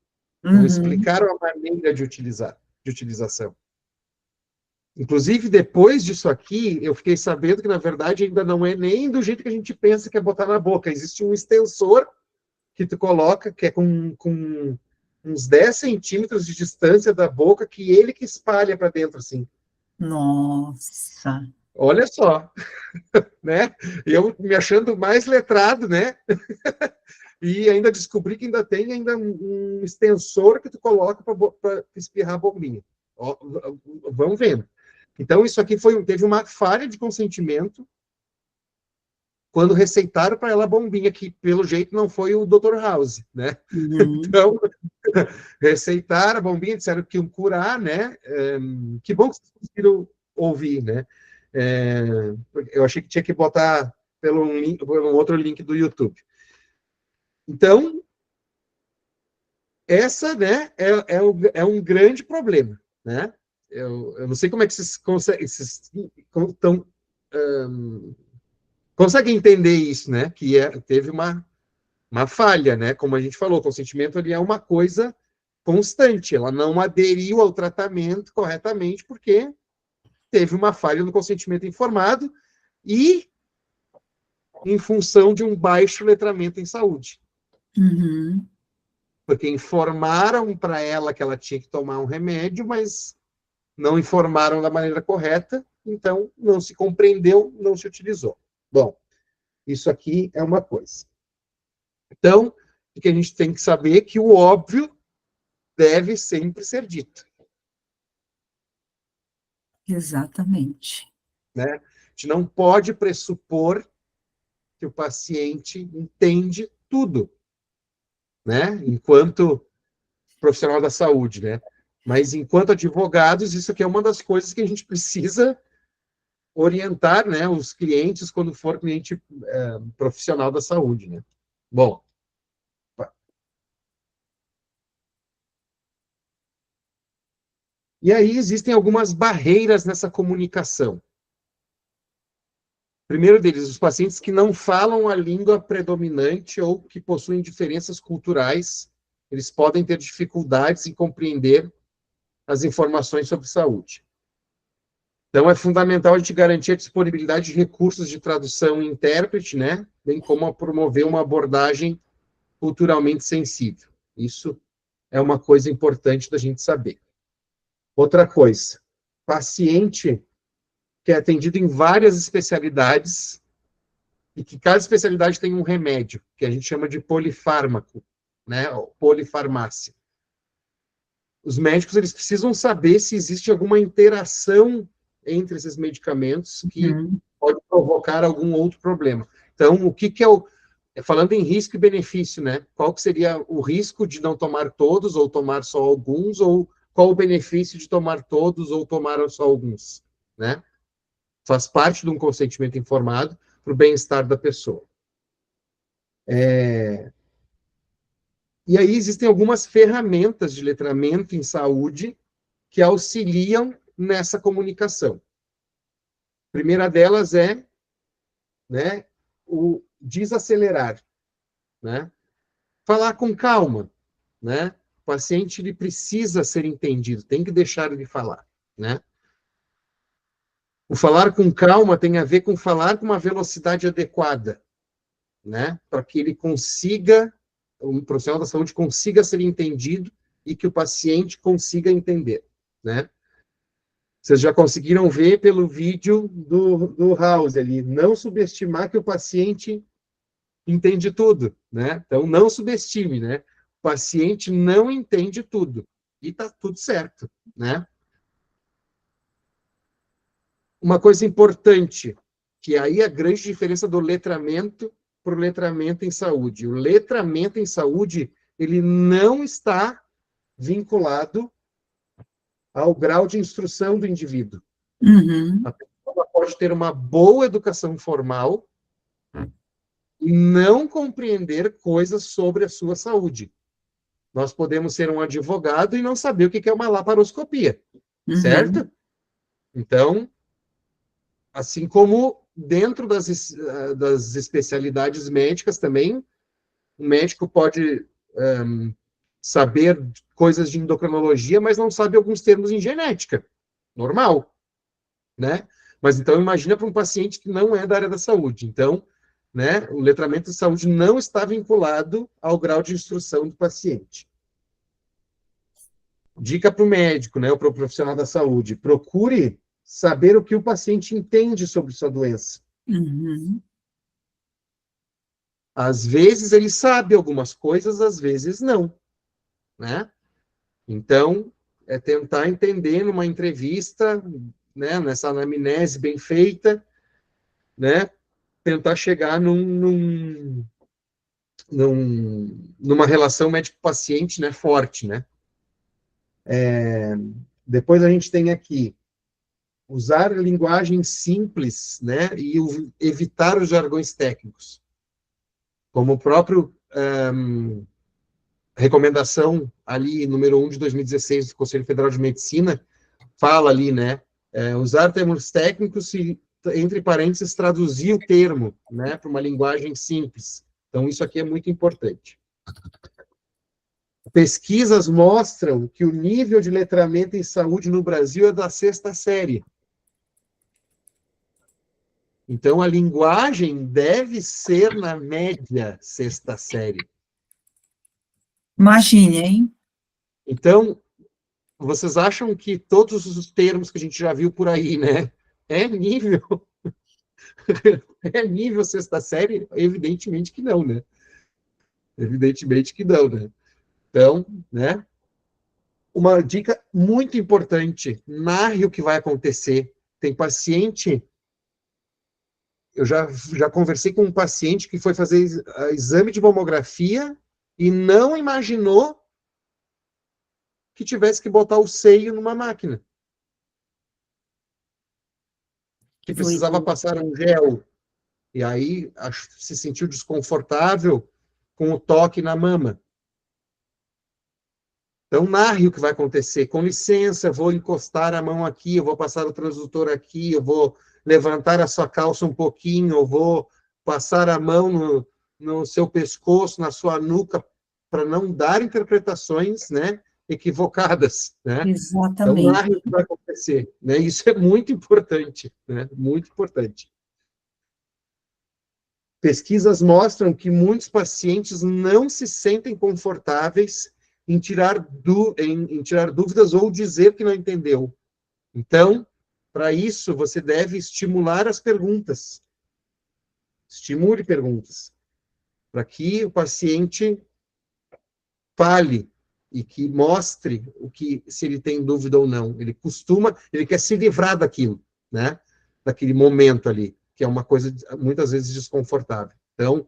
Não Uhum. explicaram a maneira de utilização. Inclusive, depois disso aqui, eu fiquei sabendo que, na verdade, ainda não é nem do jeito que a gente pensa que é botar na boca. Existe um extensor que tu coloca, que é com uns 10 centímetros de distância da boca, que ele que espalha para dentro, assim. Nossa. Olha só, né? Eu me achando mais letrado, né? E ainda descobri que ainda tem um extensor que tu coloca para espirrar a bombinha. Ó, vamos vendo. Então, isso aqui teve uma falha de consentimento quando receitaram para ela a bombinha, que pelo jeito não foi o Dr. House, né? Uhum. Então, receitaram a bombinha, disseram que iam curar, né? Que bom que vocês conseguiram ouvir, né? Eu achei que tinha que botar pelo um outro link do YouTube. Então, essa, né, é um grande problema, né? Eu não sei como é que vocês conseguem entender isso, né? Que teve uma falha, né? Como a gente falou, o consentimento ali é uma coisa constante. Ela não aderiu ao tratamento corretamente porque teve uma falha no consentimento informado e em função de um baixo letramento em saúde. Uhum. Porque informaram para ela que ela tinha que tomar um remédio, mas não informaram da maneira correta, então não se compreendeu, não se utilizou. Bom, isso aqui é uma coisa. Então, o que a gente tem que saber é que o óbvio deve sempre ser dito, Exatamente. né? A gente não pode pressupor que o paciente entende tudo, né? Enquanto profissional da saúde, né? Mas enquanto advogados, isso aqui é uma das coisas que a gente precisa orientar, né, os clientes quando for cliente profissional da saúde, né? Bom, e aí existem algumas barreiras nessa comunicação. Primeiro deles, os pacientes que não falam a língua predominante ou que possuem diferenças culturais, eles podem ter dificuldades em compreender as informações sobre saúde. Então, é fundamental a gente garantir a disponibilidade de recursos de tradução e intérprete, né? Bem como promover uma abordagem culturalmente sensível. Isso é uma coisa importante da gente saber. Outra coisa, paciente que é atendido em várias especialidades e que cada especialidade tem um remédio, que a gente chama de polifármaco, né? Ou polifarmácia. Os médicos eles precisam saber se existe alguma interação entre esses medicamentos que pode provocar algum outro problema. Então, o que é falando em risco e benefício, né? Qual que seria o risco de não tomar todos ou tomar só alguns, ou qual o benefício de tomar todos ou tomar só alguns, né? Faz parte de um consentimento informado para o bem-estar da pessoa. E aí existem algumas ferramentas de letramento em saúde que auxiliam nessa comunicação. A primeira delas é, né, o desacelerar, né? Falar com calma, né? O paciente ele precisa ser entendido, tem que deixar ele falar, né? O falar com calma tem a ver com falar com uma velocidade adequada, né? Para que ele consiga, o profissional da saúde consiga ser entendido e que o paciente consiga entender, né? Vocês já conseguiram ver pelo vídeo do House ali, não subestimar que o paciente entende tudo, né? Então, não subestime, né? O paciente não entende tudo. E tá tudo certo, né? Uma coisa importante, que aí é a grande diferença do letramento para o letramento em saúde. O letramento em saúde, ele não está vinculado ao grau de instrução do indivíduo. Uhum. A pessoa pode ter uma boa educação formal e não compreender coisas sobre a sua saúde. Nós podemos ser um advogado e não saber o que é uma laparoscopia, certo? Uhum. Então, assim como dentro das especialidades médicas também, o médico pode saber coisas de endocrinologia, mas não sabe alguns termos em genética. Normal, né? Mas então imagina para um paciente que não é da área da saúde. Então, né, o letramento de saúde não está vinculado ao grau de instrução do paciente. Dica para o médico, né, ou para o profissional da saúde: procure saber o que o paciente entende sobre sua doença. Uhum. Às vezes ele sabe algumas coisas, às vezes não, né? Então, é tentar entender numa entrevista, né, nessa anamnese bem feita, né, tentar chegar numa relação médico-paciente, né, forte, né? Depois a gente tem aqui usar linguagem simples, né, e evitar os jargões técnicos. Como o próprio recomendação ali, número 1 de 2016 do Conselho Federal de Medicina, fala ali, né, usar termos técnicos e, entre parênteses, traduzir o termo, né, para uma linguagem simples. Então, isso aqui é muito importante. Pesquisas mostram que o nível de letramento em saúde no Brasil é da 6ª série. Então, a linguagem deve ser, na média, 6ª série. Imagine, hein? Então, vocês acham que todos os termos que a gente já viu por aí, né? É nível... é nível 6ª série? Evidentemente que não, né? Evidentemente que não, né? Então, né? Uma dica muito importante: narre o que vai acontecer. Tem paciente... Eu já conversei com um paciente que foi fazer exame de mamografia e não imaginou que tivesse que botar o seio numa máquina. Que precisava passar um gel. E aí se sentiu desconfortável com o toque na mama. Então, narre o que vai acontecer. Com licença, vou encostar a mão aqui, eu vou passar o transdutor aqui, eu vou levantar a sua calça um pouquinho, eu vou passar a mão no seu pescoço, na sua nuca, para não dar interpretações, né, equivocadas, né? Então, Exatamente. narre o que vai acontecer, né? Isso é muito importante, né? Muito importante. Pesquisas mostram que muitos pacientes não se sentem confortáveis em tirar dúvidas ou dizer que não entendeu. Então, para isso, você deve estimular as perguntas. Estimule perguntas, para que o paciente fale e que mostre se ele tem dúvida ou não. Ele quer se livrar daquilo, né? Daquele momento ali, que é uma coisa muitas vezes desconfortável. Então,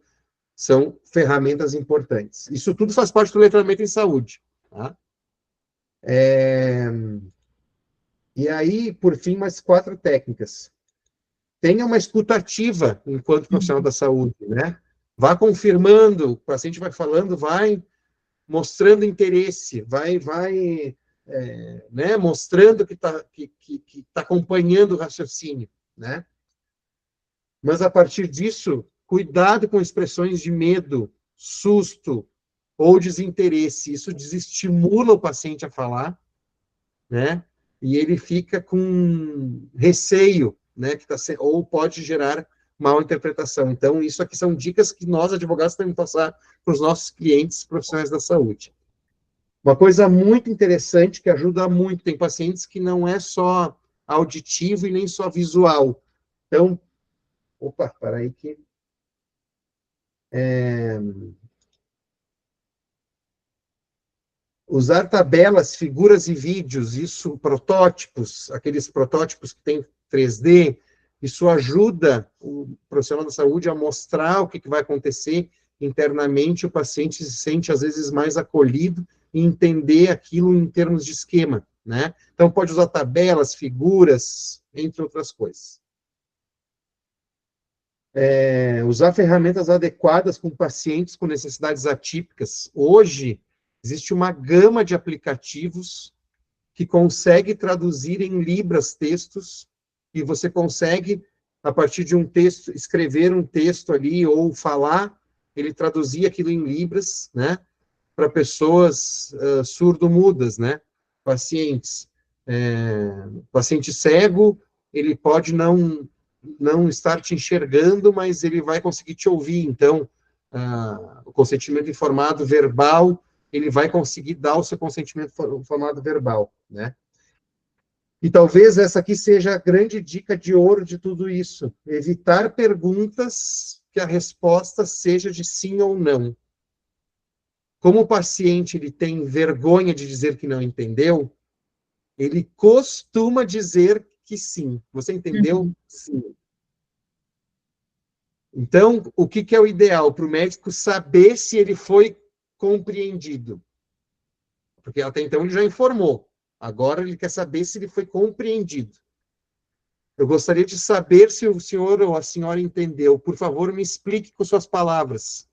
são ferramentas importantes. Isso tudo faz parte do letramento em saúde. Tá? E aí, por fim, mais 4 técnicas. Tenha uma escuta ativa enquanto profissional da saúde, né? Vá confirmando, o paciente vai falando, vai mostrando interesse, vai né, mostrando que está acompanhando o raciocínio, né? Mas, a partir disso, cuidado com expressões de medo, susto ou desinteresse. Isso desestimula o paciente a falar, né? E ele fica com receio, né? Ou pode gerar mal interpretação. Então, isso aqui são dicas que nós, advogados, temos que passar para os nossos clientes profissionais da saúde. Uma coisa muito interessante que ajuda muito, tem pacientes que não é só auditivo e nem só visual. Então, opa, para aí que... Usar tabelas, figuras e vídeos, isso, protótipos, aqueles protótipos que tem 3D, isso ajuda o profissional da saúde a mostrar o que vai acontecer internamente, o paciente se sente, às vezes, mais acolhido e entender aquilo em termos de esquema, né? Então, pode usar tabelas, figuras, entre outras coisas. Usar ferramentas adequadas com pacientes com necessidades atípicas. Hoje, existe uma gama de aplicativos que consegue traduzir em libras textos, e você consegue, a partir de um texto, escrever um texto ali, ou falar, ele traduzir aquilo em libras, né, para pessoas surdo-mudas, né, pacientes. Paciente cego, ele pode não estar te enxergando, mas ele vai conseguir te ouvir. Então, o consentimento informado verbal, ele vai conseguir dar o seu consentimento informado verbal, né? E talvez essa aqui seja a grande dica de ouro de tudo isso. Evitar perguntas que a resposta seja de sim ou não. Como o paciente ele tem vergonha de dizer que não entendeu, ele costuma dizer que sim. Você entendeu? Sim. Então, o que é o ideal? Para o médico saber se ele foi compreendido. Porque até então ele já informou. Agora ele quer saber se ele foi compreendido. Eu gostaria de saber se o senhor ou a senhora entendeu. Por favor, me explique com suas palavras.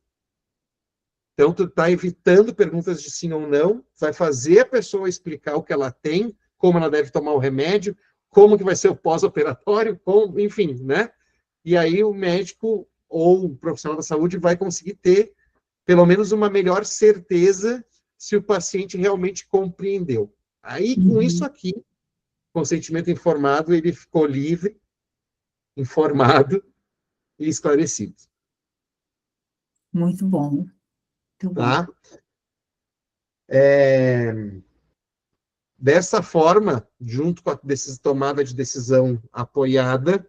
Então, tu está evitando perguntas de sim ou não, vai fazer a pessoa explicar o que ela tem, como ela deve tomar o remédio, como que vai ser o pós-operatório, enfim, né? E aí o médico ou o profissional da saúde vai conseguir ter, pelo menos, uma melhor certeza se o paciente realmente compreendeu. Aí, com isso aqui, consentimento informado, ele ficou livre, informado e esclarecido. Muito bom. Muito bom. Tá? Dessa forma, junto com a tomada de decisão apoiada,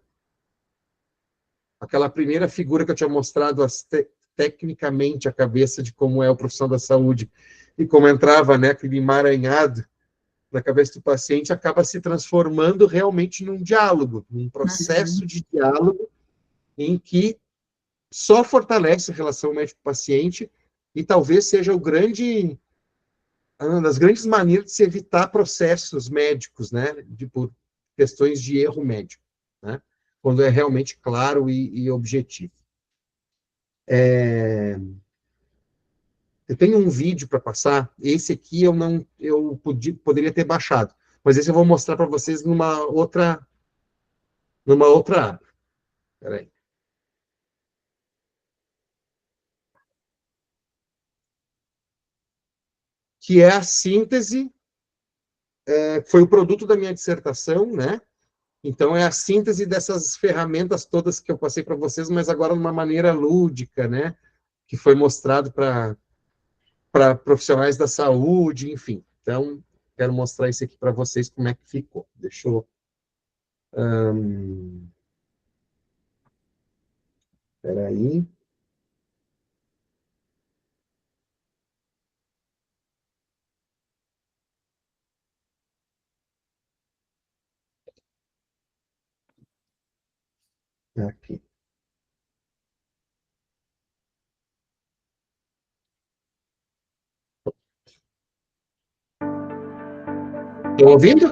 aquela primeira figura que eu tinha mostrado tecnicamente a cabeça de como é o profissional da saúde e como entrava, né, aquele emaranhado na cabeça do paciente, acaba se transformando realmente num diálogo, num processo de diálogo em que só fortalece a relação médico-paciente e talvez seja uma das grandes maneiras de se evitar processos médicos, né, por questões de erro médico, né, quando é realmente claro e objetivo. Eu tenho um vídeo para passar, esse aqui eu poderia ter baixado, mas esse eu vou mostrar para vocês numa outra aba. Espera aí. Que é a síntese, foi o produto da minha dissertação, né? Então, é a síntese dessas ferramentas todas que eu passei para vocês, mas agora de uma maneira lúdica, né? Que foi mostrado para profissionais da saúde, enfim. Então, quero mostrar isso aqui para vocês, como é que ficou. Deixa eu... Espera aí. Aqui. Estão ouvindo?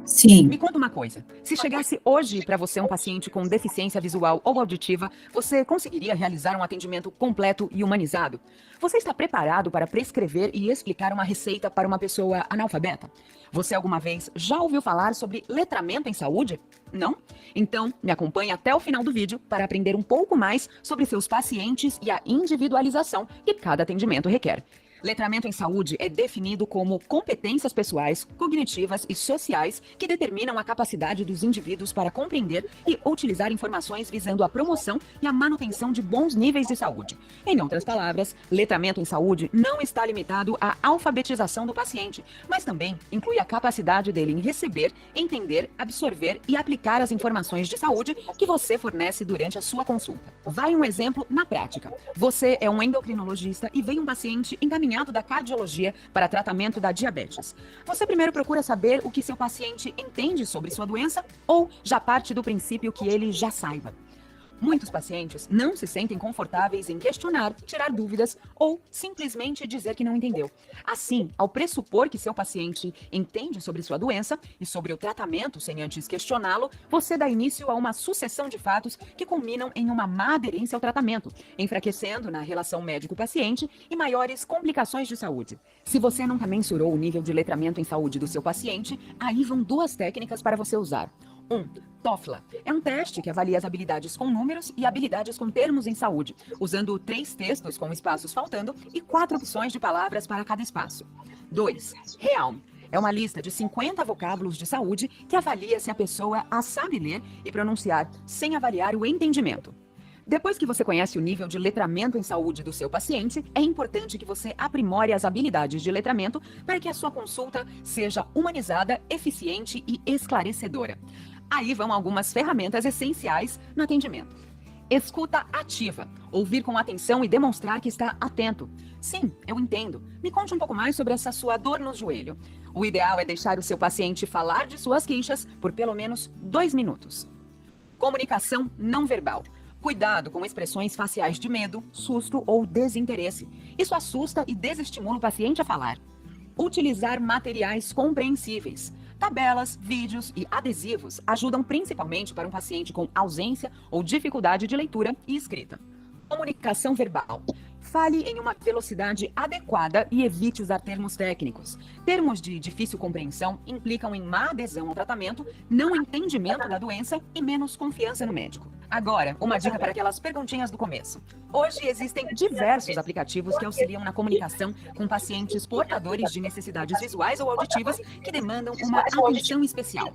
Sim. Me conta uma coisa. Se chegasse hoje para você um paciente com deficiência visual ou auditiva, você conseguiria realizar um atendimento completo e humanizado? Você está preparado para prescrever e explicar uma receita para uma pessoa analfabeta? Você alguma vez já ouviu falar sobre letramento em saúde? Não? Então, me acompanhe até o final do vídeo para aprender um pouco mais sobre seus pacientes e a individualização que cada atendimento requer. Letramento em saúde é definido como competências pessoais, cognitivas e sociais que determinam a capacidade dos indivíduos para compreender e utilizar informações visando a promoção e a manutenção de bons níveis de saúde. Em outras palavras, letramento em saúde não está limitado à alfabetização do paciente, mas também inclui a capacidade dele em receber, entender, absorver e aplicar as informações de saúde que você fornece durante a sua consulta. Vai um exemplo na prática. Você é um endocrinologista e vem um paciente encaminhado da cardiologia para tratamento da diabetes. Você primeiro procura saber o que seu paciente entende sobre sua doença ou já parte do princípio que ele já saiba? Muitos pacientes não se sentem confortáveis em questionar, tirar dúvidas ou simplesmente dizer que não entendeu. Assim, ao pressupor que seu paciente entende sobre sua doença e sobre o tratamento sem antes questioná-lo, você dá início a uma sucessão de fatos que culminam em uma má aderência ao tratamento, enfraquecendo na relação médico-paciente e maiores complicações de saúde. Se você nunca mensurou o nível de letramento em saúde do seu paciente, aí vão duas técnicas para você usar. 1. TOEFL. É um teste que avalia as habilidades com números e habilidades com termos em saúde, usando 3 textos com espaços faltando e 4 opções de palavras para cada espaço. 2. REALM. É uma lista de 50 vocábulos de saúde que avalia se a pessoa a sabe ler e pronunciar sem avaliar o entendimento. Depois que você conhece o nível de letramento em saúde do seu paciente, é importante que você aprimore as habilidades de letramento para que a sua consulta seja humanizada, eficiente e esclarecedora. Aí vão algumas ferramentas essenciais no atendimento. Escuta ativa. Ouvir com atenção e demonstrar que está atento. Sim, eu entendo. Me conte um pouco mais sobre essa sua dor no joelho. O ideal é deixar o seu paciente falar de suas queixas por pelo menos 2 minutos. Comunicação não verbal. Cuidado com expressões faciais de medo, susto ou desinteresse. Isso assusta e desestimula o paciente a falar. Utilizar materiais compreensíveis. Tabelas, vídeos e adesivos ajudam principalmente para um paciente com ausência ou dificuldade de leitura e escrita. Comunicação verbal. Fale em uma velocidade adequada e evite usar termos técnicos. Termos de difícil compreensão implicam em má adesão ao tratamento, não entendimento da doença e menos confiança no médico. Agora, uma dica para aquelas perguntinhas do começo. Hoje existem diversos aplicativos que auxiliam na comunicação com pacientes portadores de necessidades visuais ou auditivas que demandam uma atenção especial.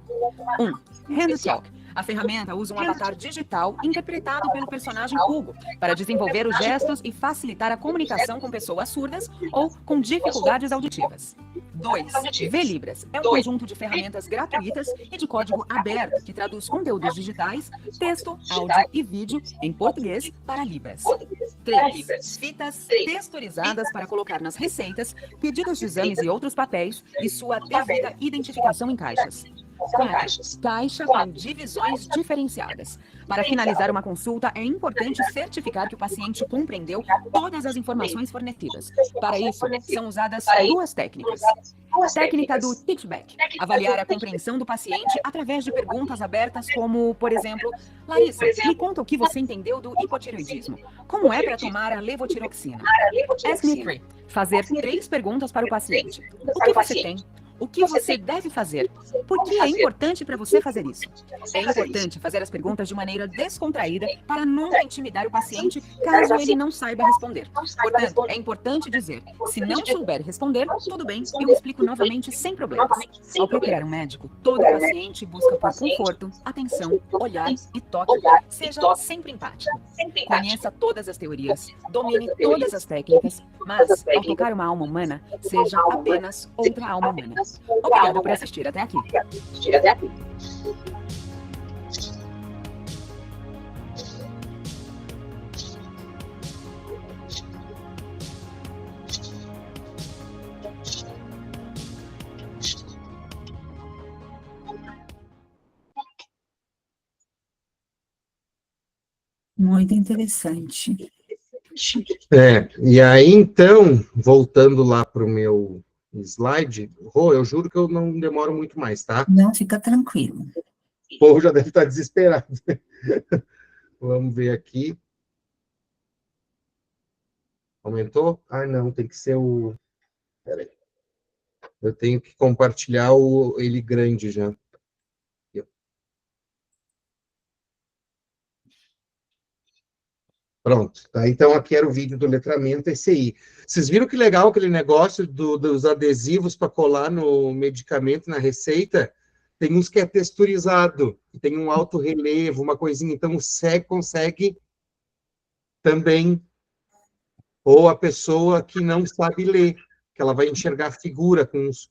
1. HandTalk. A ferramenta usa um avatar digital interpretado pelo personagem Hugo para desenvolver os gestos e facilitar a comunicação com pessoas surdas ou com dificuldades auditivas. 2. VLibras é um conjunto de ferramentas gratuitas e de código aberto que traduz conteúdos digitais, texto, áudio e vídeo em português para Libras. 3. Fitas texturizadas para colocar nas receitas, pedidos de exames e outros papéis e sua devida identificação em caixas. 4. Caixa com divisões diferenciadas. Para finalizar uma consulta, é importante certificar que o paciente compreendeu todas as informações fornecidas. Para isso, são usadas 2 técnicas. Técnica do teachback. Avaliar a compreensão do paciente através de perguntas abertas como, por exemplo, Larissa, me conta o que você entendeu do hipotireoidismo. Como é para tomar a levotiroxina? Ask Me 3. Fazer 3 perguntas para o paciente. O que você tem? O que você deve fazer? Por que é importante para você fazer isso? É importante fazer as perguntas de maneira descontraída para nunca intimidar o paciente caso ele não saiba responder. Portanto, é importante dizer, se não souber responder, tudo bem, eu explico novamente sem problemas. Ao procurar um médico, todo paciente busca por conforto, atenção, olhar e toque. Seja sempre empático. Conheça todas as teorias, domine todas as técnicas, mas, ao tocar uma alma humana, seja apenas outra alma humana. Obrigada por assistir até aqui. Muito interessante. E aí, então, voltando lá para o meu slide, Rô, eu juro que eu não demoro muito mais, tá? Não, fica tranquilo. O povo já deve estar desesperado. Vamos ver aqui. Aumentou? Ah, não, tem que ser o... Peraí. Eu tenho que compartilhar ele grande já. Pronto. Tá? Então, aqui era o vídeo do letramento, esse aí. Vocês viram que legal aquele negócio dos adesivos para colar no medicamento, na receita? Tem uns que é texturizado, tem um alto relevo, uma coisinha. Então, o cego consegue também, ou a pessoa que não sabe ler, que ela vai enxergar a figura com uns...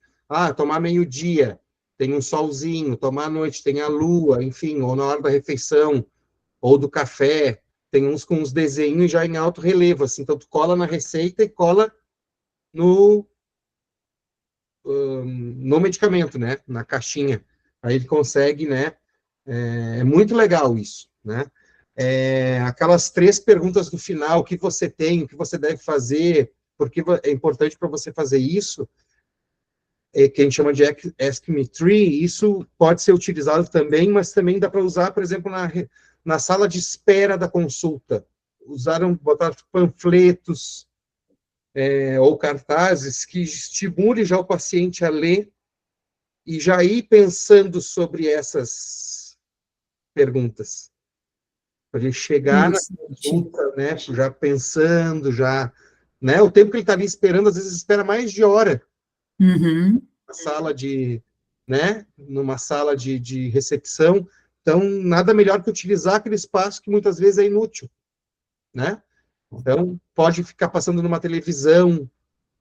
tomar meio-dia, tem um solzinho, tomar à noite, tem a lua, enfim, ou na hora da refeição, ou do café, tem uns com uns desenhos já em alto relevo, assim, então tu cola na receita e cola no medicamento, né, na caixinha. Aí ele consegue, né, é muito legal isso, né. Aquelas 3 perguntas do final, o que você tem, o que você deve fazer, porque é importante para você fazer isso, que a gente chama de Ask Me Tree, isso pode ser utilizado também, mas também dá para usar, por exemplo, na sala de espera da consulta. Botaram panfletos ou cartazes que estimule já o paciente a ler e já ir pensando sobre essas perguntas. Para ele chegar na consulta, né, já pensando, já, né, o tempo que ele está ali esperando, às vezes espera mais de hora. Uhum. Sala de, né, numa sala de recepção. Então, nada melhor que utilizar aquele espaço que muitas vezes é inútil, né? Então, pode ficar passando numa televisão,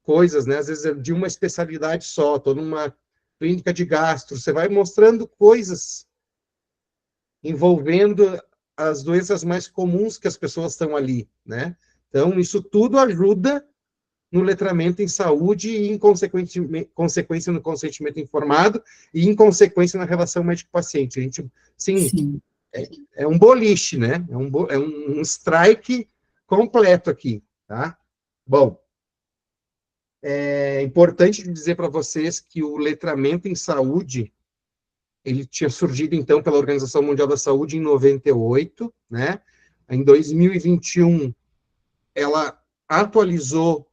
coisas, né? Às vezes é de uma especialidade só, estou numa clínica de gastro, você vai mostrando coisas envolvendo as doenças mais comuns que as pessoas estão ali, né? Então, isso tudo ajuda no letramento em saúde e, em consequência, no consentimento informado e, em consequência, na relação médico-paciente. A gente, sim. É um boliche, né? É um strike completo aqui, tá? Bom, é importante dizer para vocês que o letramento em saúde, ele tinha surgido, então, pela Organização Mundial da Saúde em 98, né? Em 2021, ela atualizou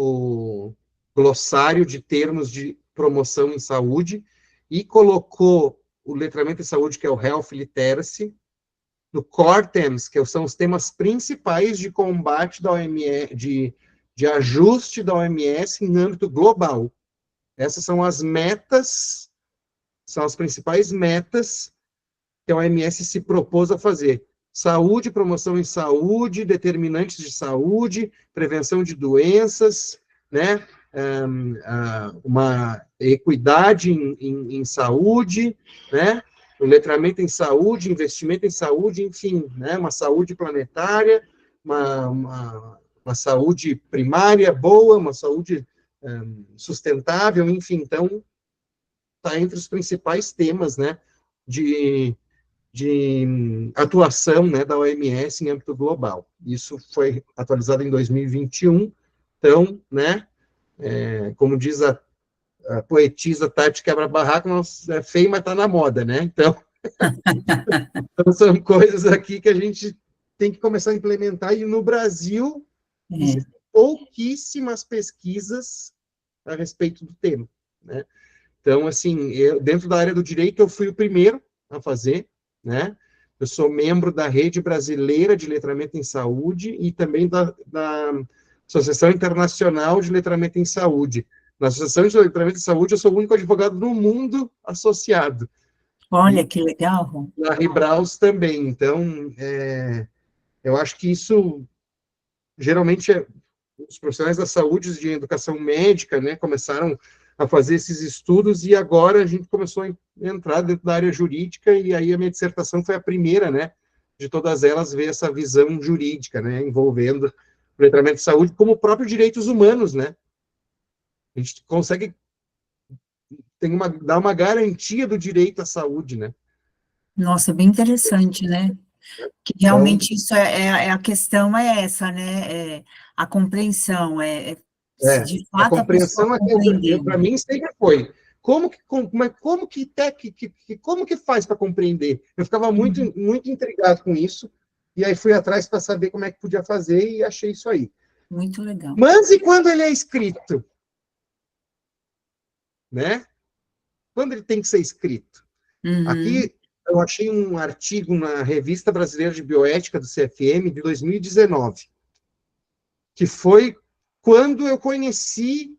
o glossário de termos de promoção em saúde e colocou o letramento em saúde, que é o Health Literacy, no Core Themes, que são os temas principais de combate da OMS, de ajuste da OMS em âmbito global. Essas são as metas, são as principais metas que a OMS se propôs a fazer. Saúde, promoção em saúde, determinantes de saúde, prevenção de doenças, né? Uma equidade em saúde, né? O letramento em saúde, investimento em saúde, enfim, né? Uma saúde planetária, uma saúde primária boa, uma saúde sustentável, enfim. Então, está entre os principais temas, né? De atuação, né, da OMS em âmbito global. Isso foi atualizado em 2021, então, né, como diz a poetisa Tati Quebra-Barraco, é feio, mas está na moda, né? Então, são coisas aqui que a gente tem que começar a implementar, e no Brasil, existem pouquíssimas pesquisas a respeito do tema, né? Então, assim, dentro da área do direito, eu fui o primeiro a fazer, né? Eu sou membro da Rede Brasileira de Letramento em Saúde e também da Associação Internacional de Letramento em Saúde. Na Associação de Letramento em Saúde, eu sou o único advogado no mundo associado. Olha, que legal. Na Ribraus também. Então, eu acho que isso, geralmente, os profissionais da saúde, de educação médica, né, começaram a fazer esses estudos, e agora a gente começou a entrar dentro da área jurídica, e aí a minha dissertação foi a primeira, né, de todas elas, ver essa visão jurídica, né, envolvendo o letramento de saúde como o próprio direitos humanos, né. A gente consegue dar uma garantia do direito à saúde, né. Nossa, bem interessante, né? Que realmente isso a questão é essa, né? A compreensão, de fato a compreensão compreendendo. para mim sempre foi como que faz para compreender? Eu ficava muito intrigado com isso, e aí fui atrás para saber como é que podia fazer, e achei isso aí. Muito legal. Mas e quando ele é escrito? Né? Quando ele tem que ser escrito? Aqui, eu achei um artigo na Revista Brasileira de Bioética do CFM de 2019, que foi quando eu conheci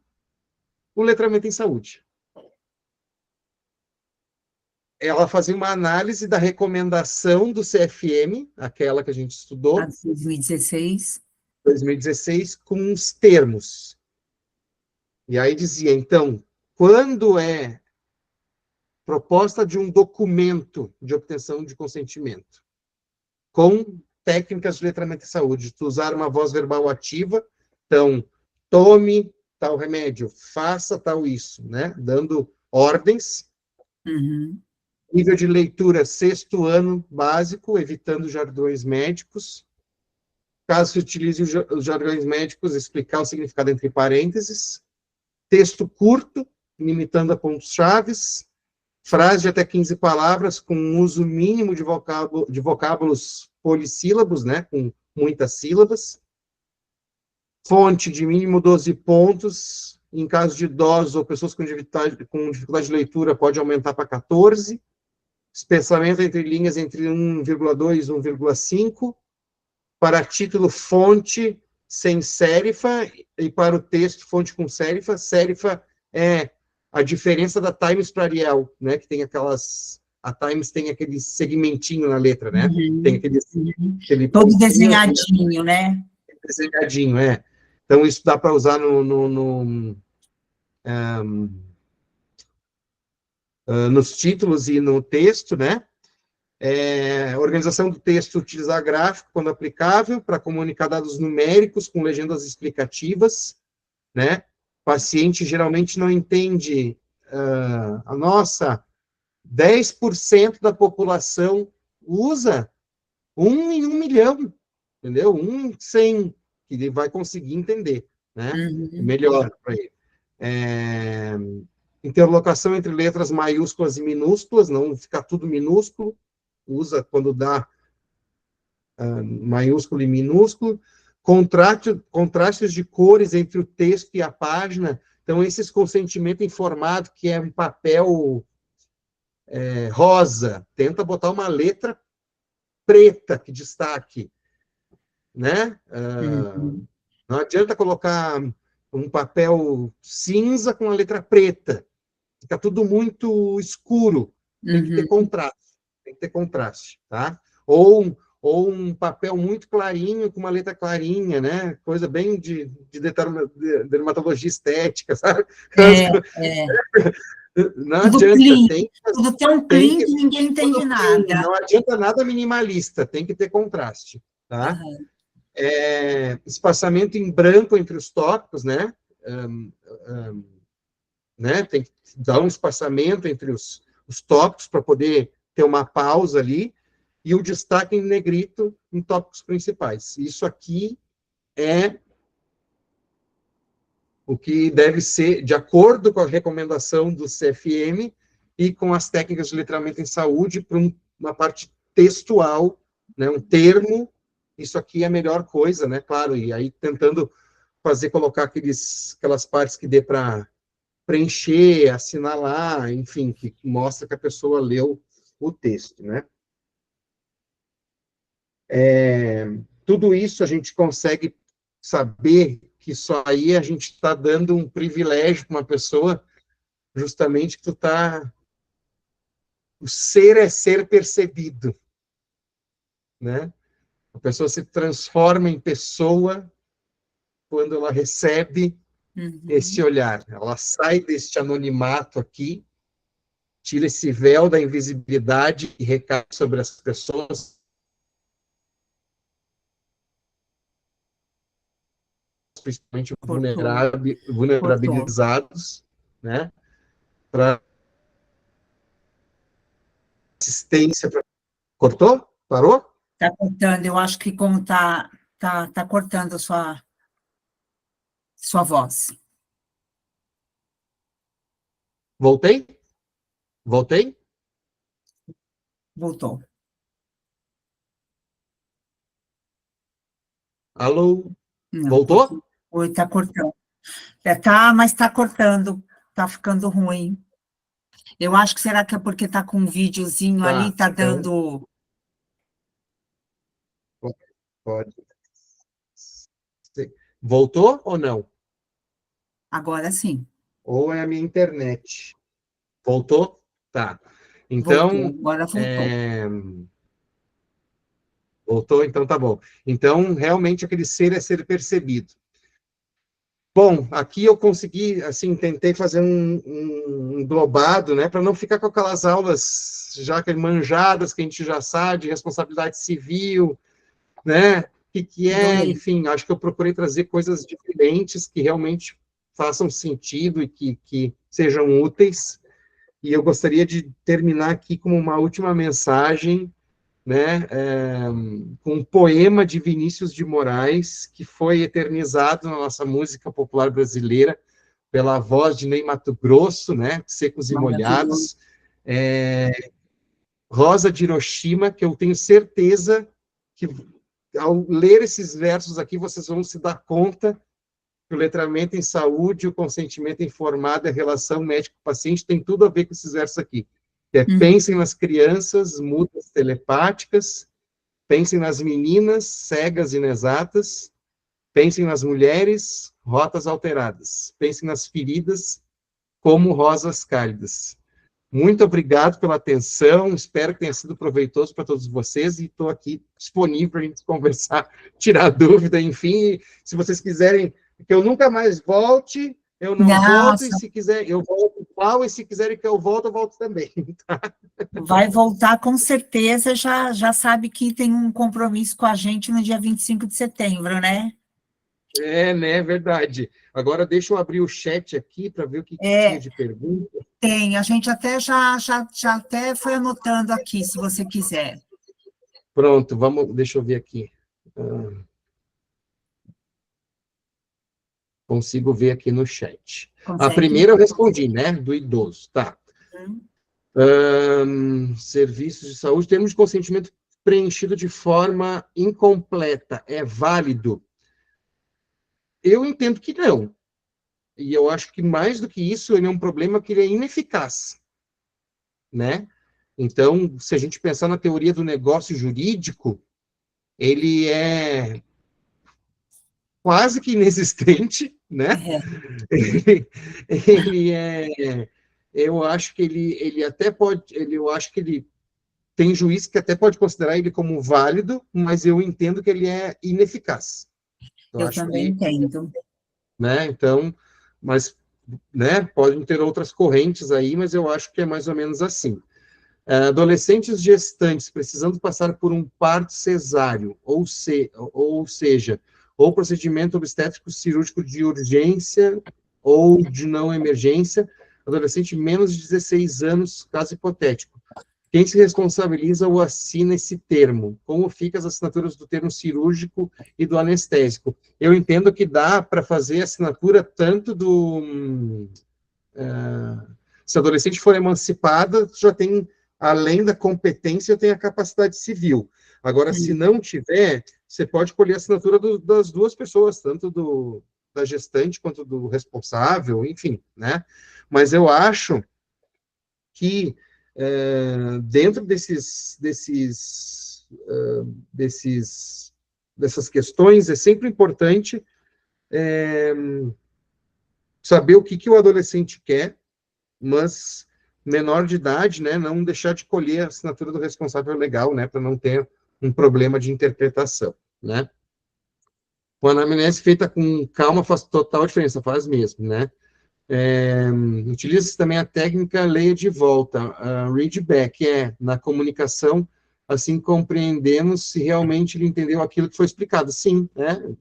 o letramento em saúde. Ela fazia uma análise da recomendação do CFM, aquela que a gente estudou, A 2016. 2016, com os termos. E aí dizia, então, quando é proposta de um documento de obtenção de consentimento, com técnicas de letramento em saúde, tu usar uma voz verbal ativa, então, tome tal remédio, faça tal isso, né? Dando ordens. Uhum. Nível de leitura, 6º ano básico, evitando jargões médicos. Caso se utilize os jargões médicos, explicar o significado entre parênteses. Texto curto, limitando a pontos-chaves. Frase de até 15 palavras, com um uso mínimo de vocábulos polissílabos, né, com muitas sílabas. Fonte de mínimo 12 pontos. Em caso de idosos ou pessoas com dificuldade de leitura, pode aumentar para 14. Espessamento entre linhas entre 1,2 e 1,5. Para título, fonte sem serifa, e para o texto, fonte com serifa. Serifa é a diferença da Times para Arial, né? Que tem aquelas... A Times tem aquele segmentinho na letra, né? Uhum. Tem aquele Todo pontinho, desenhadinho, né? desenhadinho, é. Então, isso dá para usar nos títulos e no texto, né? Organização do texto, utilizar gráfico quando aplicável, para comunicar dados numéricos com legendas explicativas, né? Paciente geralmente não entende, a nossa, 10% da população usa 1 em 1 milhão, entendeu? 1 em 100, que ele vai conseguir entender, né? Uhum. Melhor para ele. Interlocução entre letras maiúsculas e minúsculas, não ficar tudo minúsculo, usa quando dá maiúsculo e minúsculo. Contrastes de cores entre o texto e a página. Então, esse consentimento informado, que é um papel rosa, tenta botar uma letra preta que destaque, né? Não adianta colocar um papel cinza com a letra preta. Fica tudo muito escuro. Tem que ter contraste. Tem que ter contraste, tá? Ou um papel muito clarinho com uma letra clarinha, né? Coisa bem de dermatologia estética, sabe? Não Tudo adianta. clean, tudo tão clean que ninguém entende nada. Não adianta nada minimalista, tem que ter contraste, tá? Uhum. Espaçamento em branco entre os tópicos, né? Né? Tem que dar um espaçamento entre os tópicos para poder ter uma pausa ali, e o destaque em negrito em tópicos principais. Isso aqui é o que deve ser, de acordo com a recomendação do CFM e com as técnicas de letramento em saúde, para uma parte textual, né, um termo. Isso aqui é a melhor coisa, né, claro, e aí tentando colocar aquelas partes que dê para preencher, assinalar, enfim, que mostra que a pessoa leu o texto, né. Tudo isso a gente consegue saber que só aí a gente está dando um privilégio para uma pessoa, justamente que o ser é ser percebido, né? A pessoa se transforma em pessoa quando ela recebe esse olhar. Ela sai deste anonimato aqui, tira esse véu da invisibilidade e recai sobre as pessoas, principalmente vulnerabilizados, né? Para assistência. Cortou? Parou? Está cortando, eu acho que como tá cortando a sua voz. Voltei? Voltei? Voltou. Alô? Não, Voltou? oi, está cortando. Mas está cortando, está ficando ruim. Eu acho que será que é porque tá com um videozinho ali, tá então, dando... pode. Voltou ou não? Agora sim, Ou é a minha internet? Voltou? Tá. voltou, Então, agora voltou. voltou? Então tá bom. Então, realmente, aquele ser é ser percebido. Bom, aqui eu consegui, assim, tentei fazer um englobado, né, para não ficar com aquelas aulas já que manjadas que a gente já sabe, de responsabilidade civil, né, que é, Adorei. enfim, acho que eu procurei trazer coisas diferentes que realmente façam sentido e que sejam úteis. E eu gostaria de terminar aqui com uma última mensagem, né, com um poema de Vinícius de Moraes, que foi eternizado na nossa música popular brasileira pela voz de Ney Matogrosso, né, Secos e Maravilhoso. Molhados, Rosa de Hiroshima, que eu tenho certeza que, ao ler esses versos aqui, vocês vão se dar conta que o letramento em saúde, o consentimento informado e a relação médico-paciente tem tudo a ver com esses versos aqui. Uhum. Pensem nas crianças mudas telepáticas, pensem nas meninas cegas inexatas, pensem nas mulheres rotas alteradas, pensem nas feridas como rosas cálidas. Muito obrigado pela atenção, espero que tenha sido proveitoso para todos vocês e estou aqui disponível para a gente conversar, tirar dúvida, enfim, se vocês quiserem que eu nunca mais volte, eu não volto, e Nossa, se quiser, eu volto igual, e se quiserem que eu volto também. Tá? vai voltar com certeza, já sabe que tem um compromisso com a gente no dia 25 de setembro, né? É, né, é verdade. Agora deixa eu abrir o chat aqui para ver o que tinha É, de pergunta. tem, a gente até já até foi anotando aqui, se você quiser. Pronto, vamos, deixa eu ver aqui. Ah, consigo ver aqui no chat. A Consegue? primeira eu respondi, né, do idoso, tá. Serviços de saúde, termos de consentimento preenchido de forma incompleta, é válido? Eu entendo que não. E eu acho que mais do que isso, ele é um problema que ele é ineficaz, né? Então, se a gente pensar na teoria do negócio jurídico, ele é quase que inexistente, né? É, Ele é, eu acho que ele até pode, eu acho que ele tem juiz que até pode considerar ele como válido, mas eu entendo que ele é ineficaz. Eu eu acho também que, entendo. né, então, mas, né, podem ter outras correntes aí, mas eu acho que é mais ou menos assim. Adolescentes gestantes precisando passar por um parto cesáreo, ou seja, ou procedimento obstétrico cirúrgico de urgência ou de não emergência, adolescente menos de 16 anos, caso hipotético. Quem se responsabiliza ou assina esse termo? Como ficam as assinaturas do termo cirúrgico e do anestésico? Eu entendo que dá para fazer assinatura tanto do... se a adolescente for emancipada, já tem, além da competência, tem a capacidade civil. Agora, se não tiver, você pode colher a assinatura das duas pessoas, tanto da gestante quanto do responsável, enfim, né? Mas eu acho que dentro dessas questões é sempre importante saber o que o adolescente quer, mas menor de idade, né, não deixar de colher a assinatura do responsável legal, né, para não ter um problema de interpretação, né. Uma anamnese feita com calma faz total diferença, faz mesmo, né. Utiliza também a técnica leia de volta, read back, na comunicação, assim compreendemos se realmente ele entendeu aquilo que foi explicado. Sim,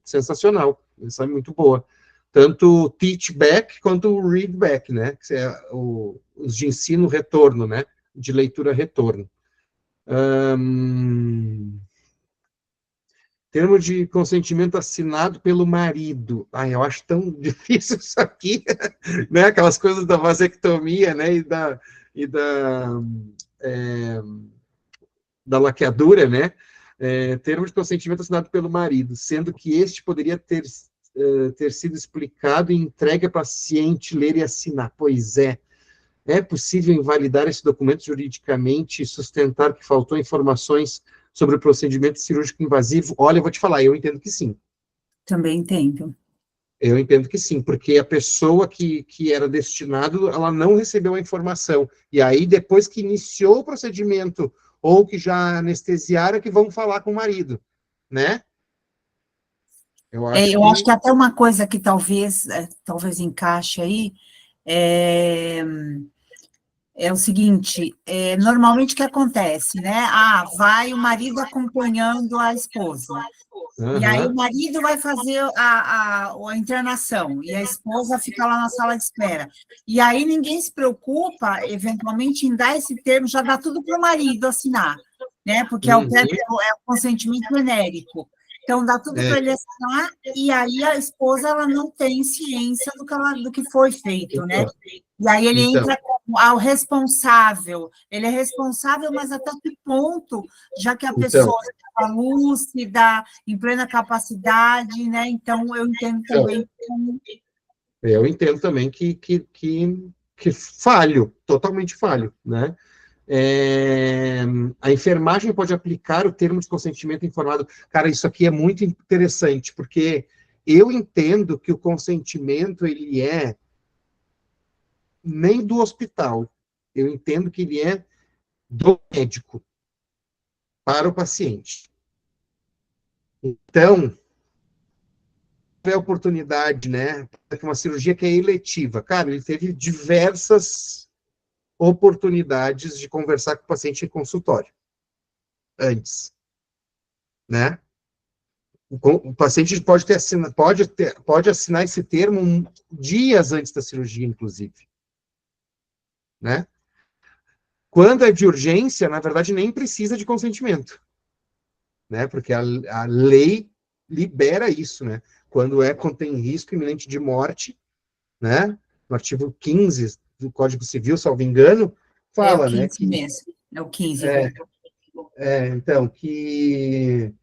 sensacional, isso é muito boa. Tanto teach back quanto read back, né, que é os de ensino retorno, né, de leitura retorno. Termo de consentimento assinado pelo marido. Ai, eu acho tão difícil isso aqui, né? Aquelas coisas da vasectomia, né? É, da laqueadura, né? Termo de consentimento assinado pelo marido, sendo que este poderia ter sido explicado e entregue a paciente ler e assinar. Pois é. é possível invalidar esse documento juridicamente e sustentar que faltou informações sobre o procedimento cirúrgico invasivo? Olha, eu vou te falar, eu entendo que sim. Também entendo. Eu entendo que sim, porque a pessoa que era destinado, ela não recebeu a informação. E aí, depois que iniciou o procedimento, ou que já anestesiaram, que vão falar com o marido, né? Eu Eu acho acho que até uma coisa que talvez encaixe aí, é, é o seguinte, normalmente o que acontece, né? Vai o marido acompanhando a esposa. E aí o marido vai fazer a internação, e a esposa fica lá na sala de espera. E aí ninguém se preocupa, eventualmente, em dar esse termo, já dá tudo para o marido assinar, né? Porque é o consentimento genérico. Então, dá tudo para ele assinar, e aí a esposa ela não tem ciência do que foi feito, né? E aí ele entra como o responsável. Ele é responsável, mas até que ponto, já que a pessoa está lúcida, em plena capacidade, né? Então, eu entendo também como... Eu entendo também que falho, totalmente falho, né? A enfermagem pode aplicar o termo de consentimento informado. Cara, isso aqui é muito interessante, porque eu entendo que o consentimento, ele é nem do hospital, eu entendo que ele é do médico para o paciente. Então, a oportunidade, né, uma cirurgia que é eletiva. Cara, ele teve diversas oportunidades de conversar com o paciente em consultório antes, né? O paciente pode assinar esse termo dias antes da cirurgia, inclusive, né? Quando é de urgência, na verdade, nem precisa de consentimento, né? Porque a lei libera isso, né? Quando contém risco iminente de morte, né? No artigo 15 do Código Civil, salvo engano, fala, É o 15 né? mesmo, é o 15. Então, que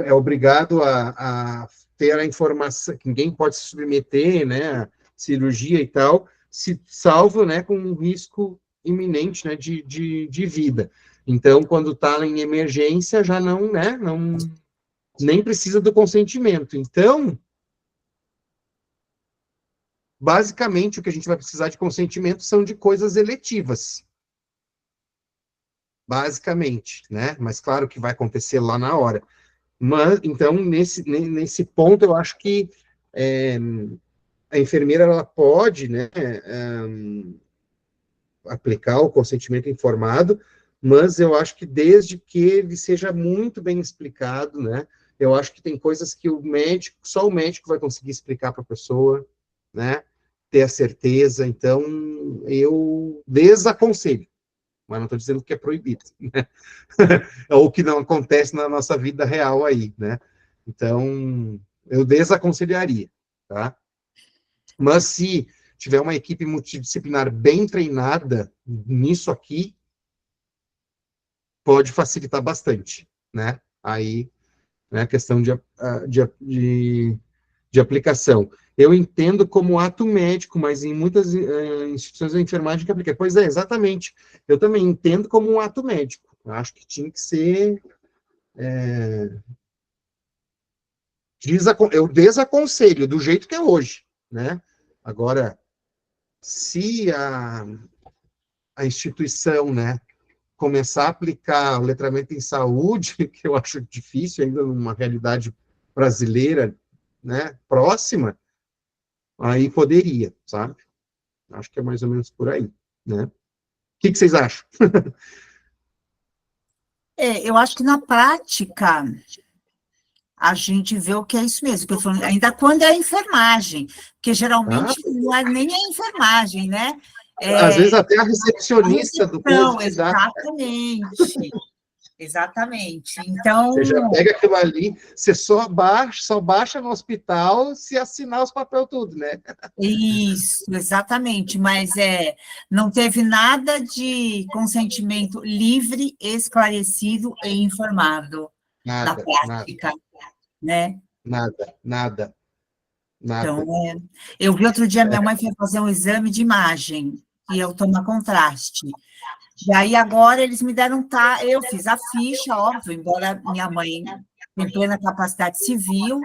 é obrigado a ter a informação, que ninguém pode se submeter, né, a cirurgia e tal, salvo, né, com um risco iminente, né, de vida. Então, quando está em emergência, já não, né, nem precisa do consentimento. Então, basicamente, o que a gente vai precisar de consentimento são de coisas eletivas. Basicamente, né? Mas claro que vai acontecer lá na hora. Mas, então, nesse ponto, eu acho que a enfermeira ela pode, né, aplicar o consentimento informado, mas eu acho que desde que ele seja muito bem explicado, né? Eu acho que tem coisas que só o médico vai conseguir explicar para a pessoa, né? Ter a certeza. Então, eu desaconselho, mas não estou dizendo que é proibido, né? Ou que não acontece na nossa vida real aí, né? Então, eu desaconselharia, tá? Mas se tiver uma equipe multidisciplinar bem treinada nisso aqui, pode facilitar bastante, né? Aí, né, a questão de aplicação. Eu entendo como ato médico, mas em muitas instituições da enfermagem que aplica. Pois é, exatamente. Eu também entendo como um ato médico. Eu acho que tinha que ser... eu desaconselho do jeito que é hoje, né? Agora, se a instituição, né, começar a aplicar o letramento em saúde, que eu acho difícil ainda numa realidade brasileira, né, próxima, aí poderia, sabe? Acho que é mais ou menos por aí, né? O que vocês acham? Eu acho que na prática a gente vê o que é isso mesmo, que eu falo, ainda quando é a enfermagem, porque geralmente não é nem a enfermagem, né? Às vezes até a recepcionista do posto. Exatamente. Exatamente. Então. Você já pega aquilo ali, você só baixa no hospital se assinar os papéis tudo, né? Isso, exatamente. Mas não teve nada de consentimento livre, esclarecido e informado na prática, né? Nada. nada. Então, eu vi outro dia minha mãe foi fazer um exame de imagem, e eu tomar contraste. E aí agora eles me deram, eu fiz a ficha, óbvio, embora minha mãe em plena capacidade civil,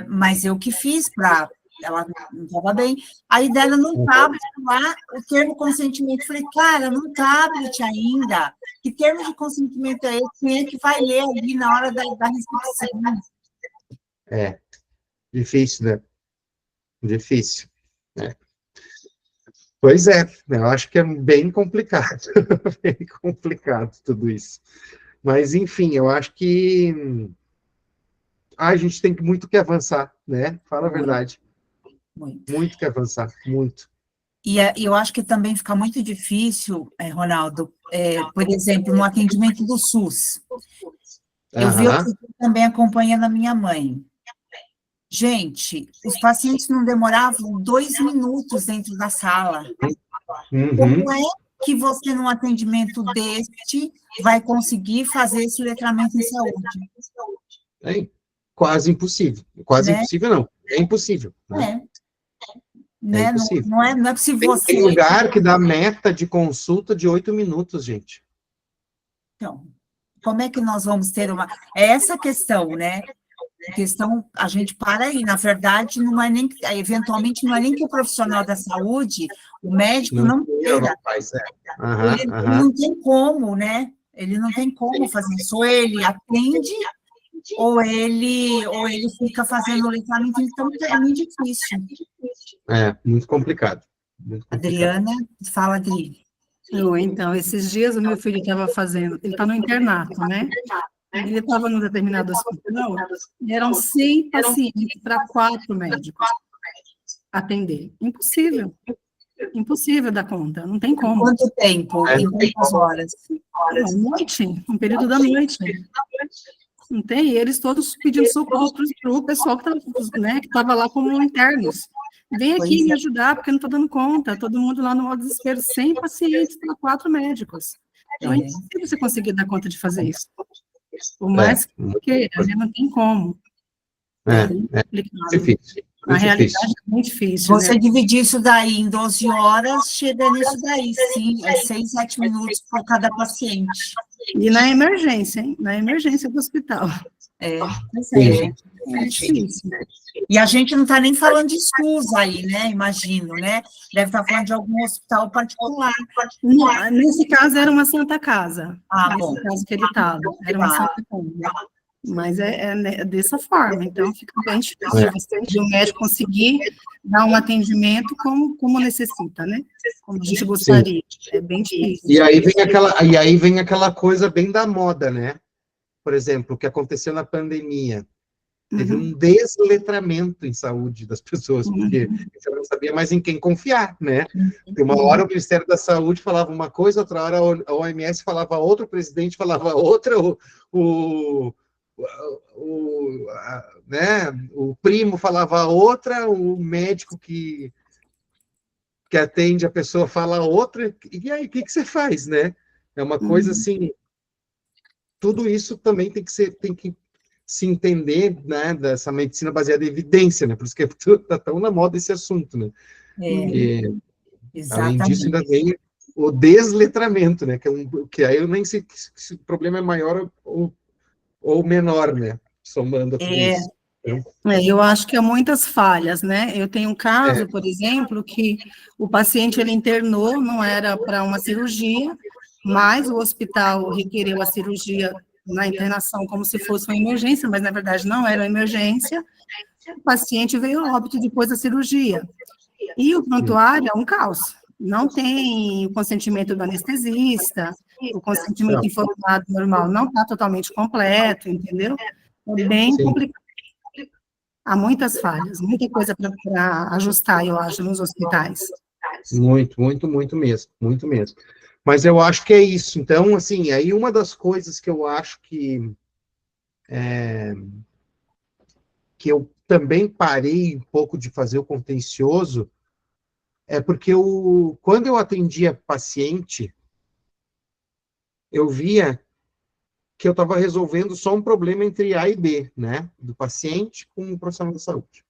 mas eu que fiz para ela não estava bem. Aí deram no tablet lá o termo consentimento. Falei, cara, no tablet ainda. Que termo de consentimento é esse? Quem é que vai ler ali na hora da recepção? Difícil, né? Difícil. Pois é, eu acho que é bem complicado, bem complicado tudo isso. Mas, enfim, eu acho que a gente tem muito que avançar, né? Fala a verdade. Muito. Muito que avançar, muito. E eu acho que também fica muito difícil, Ronaldo, por exemplo, no atendimento do SUS. Eu vi outro dia também acompanhando a minha mãe. Gente, os pacientes não demoravam 2 minutos dentro da sala. Como é que você, num atendimento deste, vai conseguir fazer esse letramento em saúde? É quase impossível. Quase Né? impossível, não. É impossível. Né? Né? É impossível. Não é possível você... Tem lugar que dá meta de consulta de 8 minutos, gente. Então, como é que nós vamos ter uma... É essa questão, né? A questão, a gente para aí, na verdade, não é nem, eventualmente, não é nem que o profissional da saúde, o médico não queira. Ele não tem como, né? Ele não tem como fazer isso. Ou ele atende, ou ele fica fazendo o letramento, então é muito difícil. Muito complicado. Muito complicado. Adriana, fala, Adri. Então, esses dias o meu filho estava fazendo, ele está no internato, né? Ele estava num determinado hospital, e eram 100 pacientes para 4 médicos atender. Impossível. Impossível dar conta, não tem como. Quanto tempo? Em quantas horas? À noite, um período da noite. Não tem? E eles todos pedindo socorro para o pessoal que estava lá como internos. Vem aqui me ajudar, porque não estou dando conta. Todo mundo lá no maior desespero, 100 pacientes para 4 médicos. Então, é impossível você conseguir dar conta de fazer isso. Por mais que a gente não tem como. Difícil. A realidade é muito difícil. Você dividir isso daí em 12 horas, chega nisso daí, sim, 6, 7 minutos por cada paciente. E na emergência, hein? Na emergência do hospital. É difícil. E a gente não está nem falando de SUS aí, né? Imagino, né? Deve estar falando de algum hospital particular. Não, nesse caso era uma Santa Casa. Bom. Nesse caso que ele estava, era uma Santa Casa. Mas é dessa forma, então fica bem difícil de um médico conseguir dar um atendimento como necessita, né? Como a gente gostaria. Sim. É bem difícil. E aí vem aquela coisa bem da moda, né? Por exemplo, o que aconteceu na pandemia. Teve um desletramento em saúde das pessoas, porque você não sabia mais em quem confiar, né? Porque uma hora o Ministério da Saúde falava uma coisa, outra hora a OMS falava outra, o presidente falava outra, o primo falava outra, o médico que atende a pessoa fala outra, e aí o que você faz, né? É uma coisa assim, tudo isso também tem que se entender, né, dessa medicina baseada em evidência, né? Por isso que está tão na moda esse assunto, né? Além disso, ainda vem o desletramento, né? Que aí eu nem sei se o problema é maior ou menor, né? Somando tudo isso. Eu acho que há muitas falhas, né? Eu tenho um caso, por exemplo, que o paciente ele internou, não era para uma cirurgia, mas o hospital requereu a cirurgia na internação como se fosse uma emergência, mas na verdade não era uma emergência. O paciente veio a óbito depois da cirurgia. E o prontuário é um caos. Não tem o consentimento do anestesista, o consentimento informado normal não está totalmente completo, entendeu? É bem complicado. Há muitas falhas, muita coisa para ajustar, eu acho, nos hospitais. Muito mesmo, muito mesmo. Mas eu acho que é isso. Então, assim, aí uma das coisas que eu acho que eu também parei um pouco de fazer o contencioso é porque quando eu atendia paciente, eu via que eu estava resolvendo só um problema entre A e B, né? Do paciente com o profissional da saúde.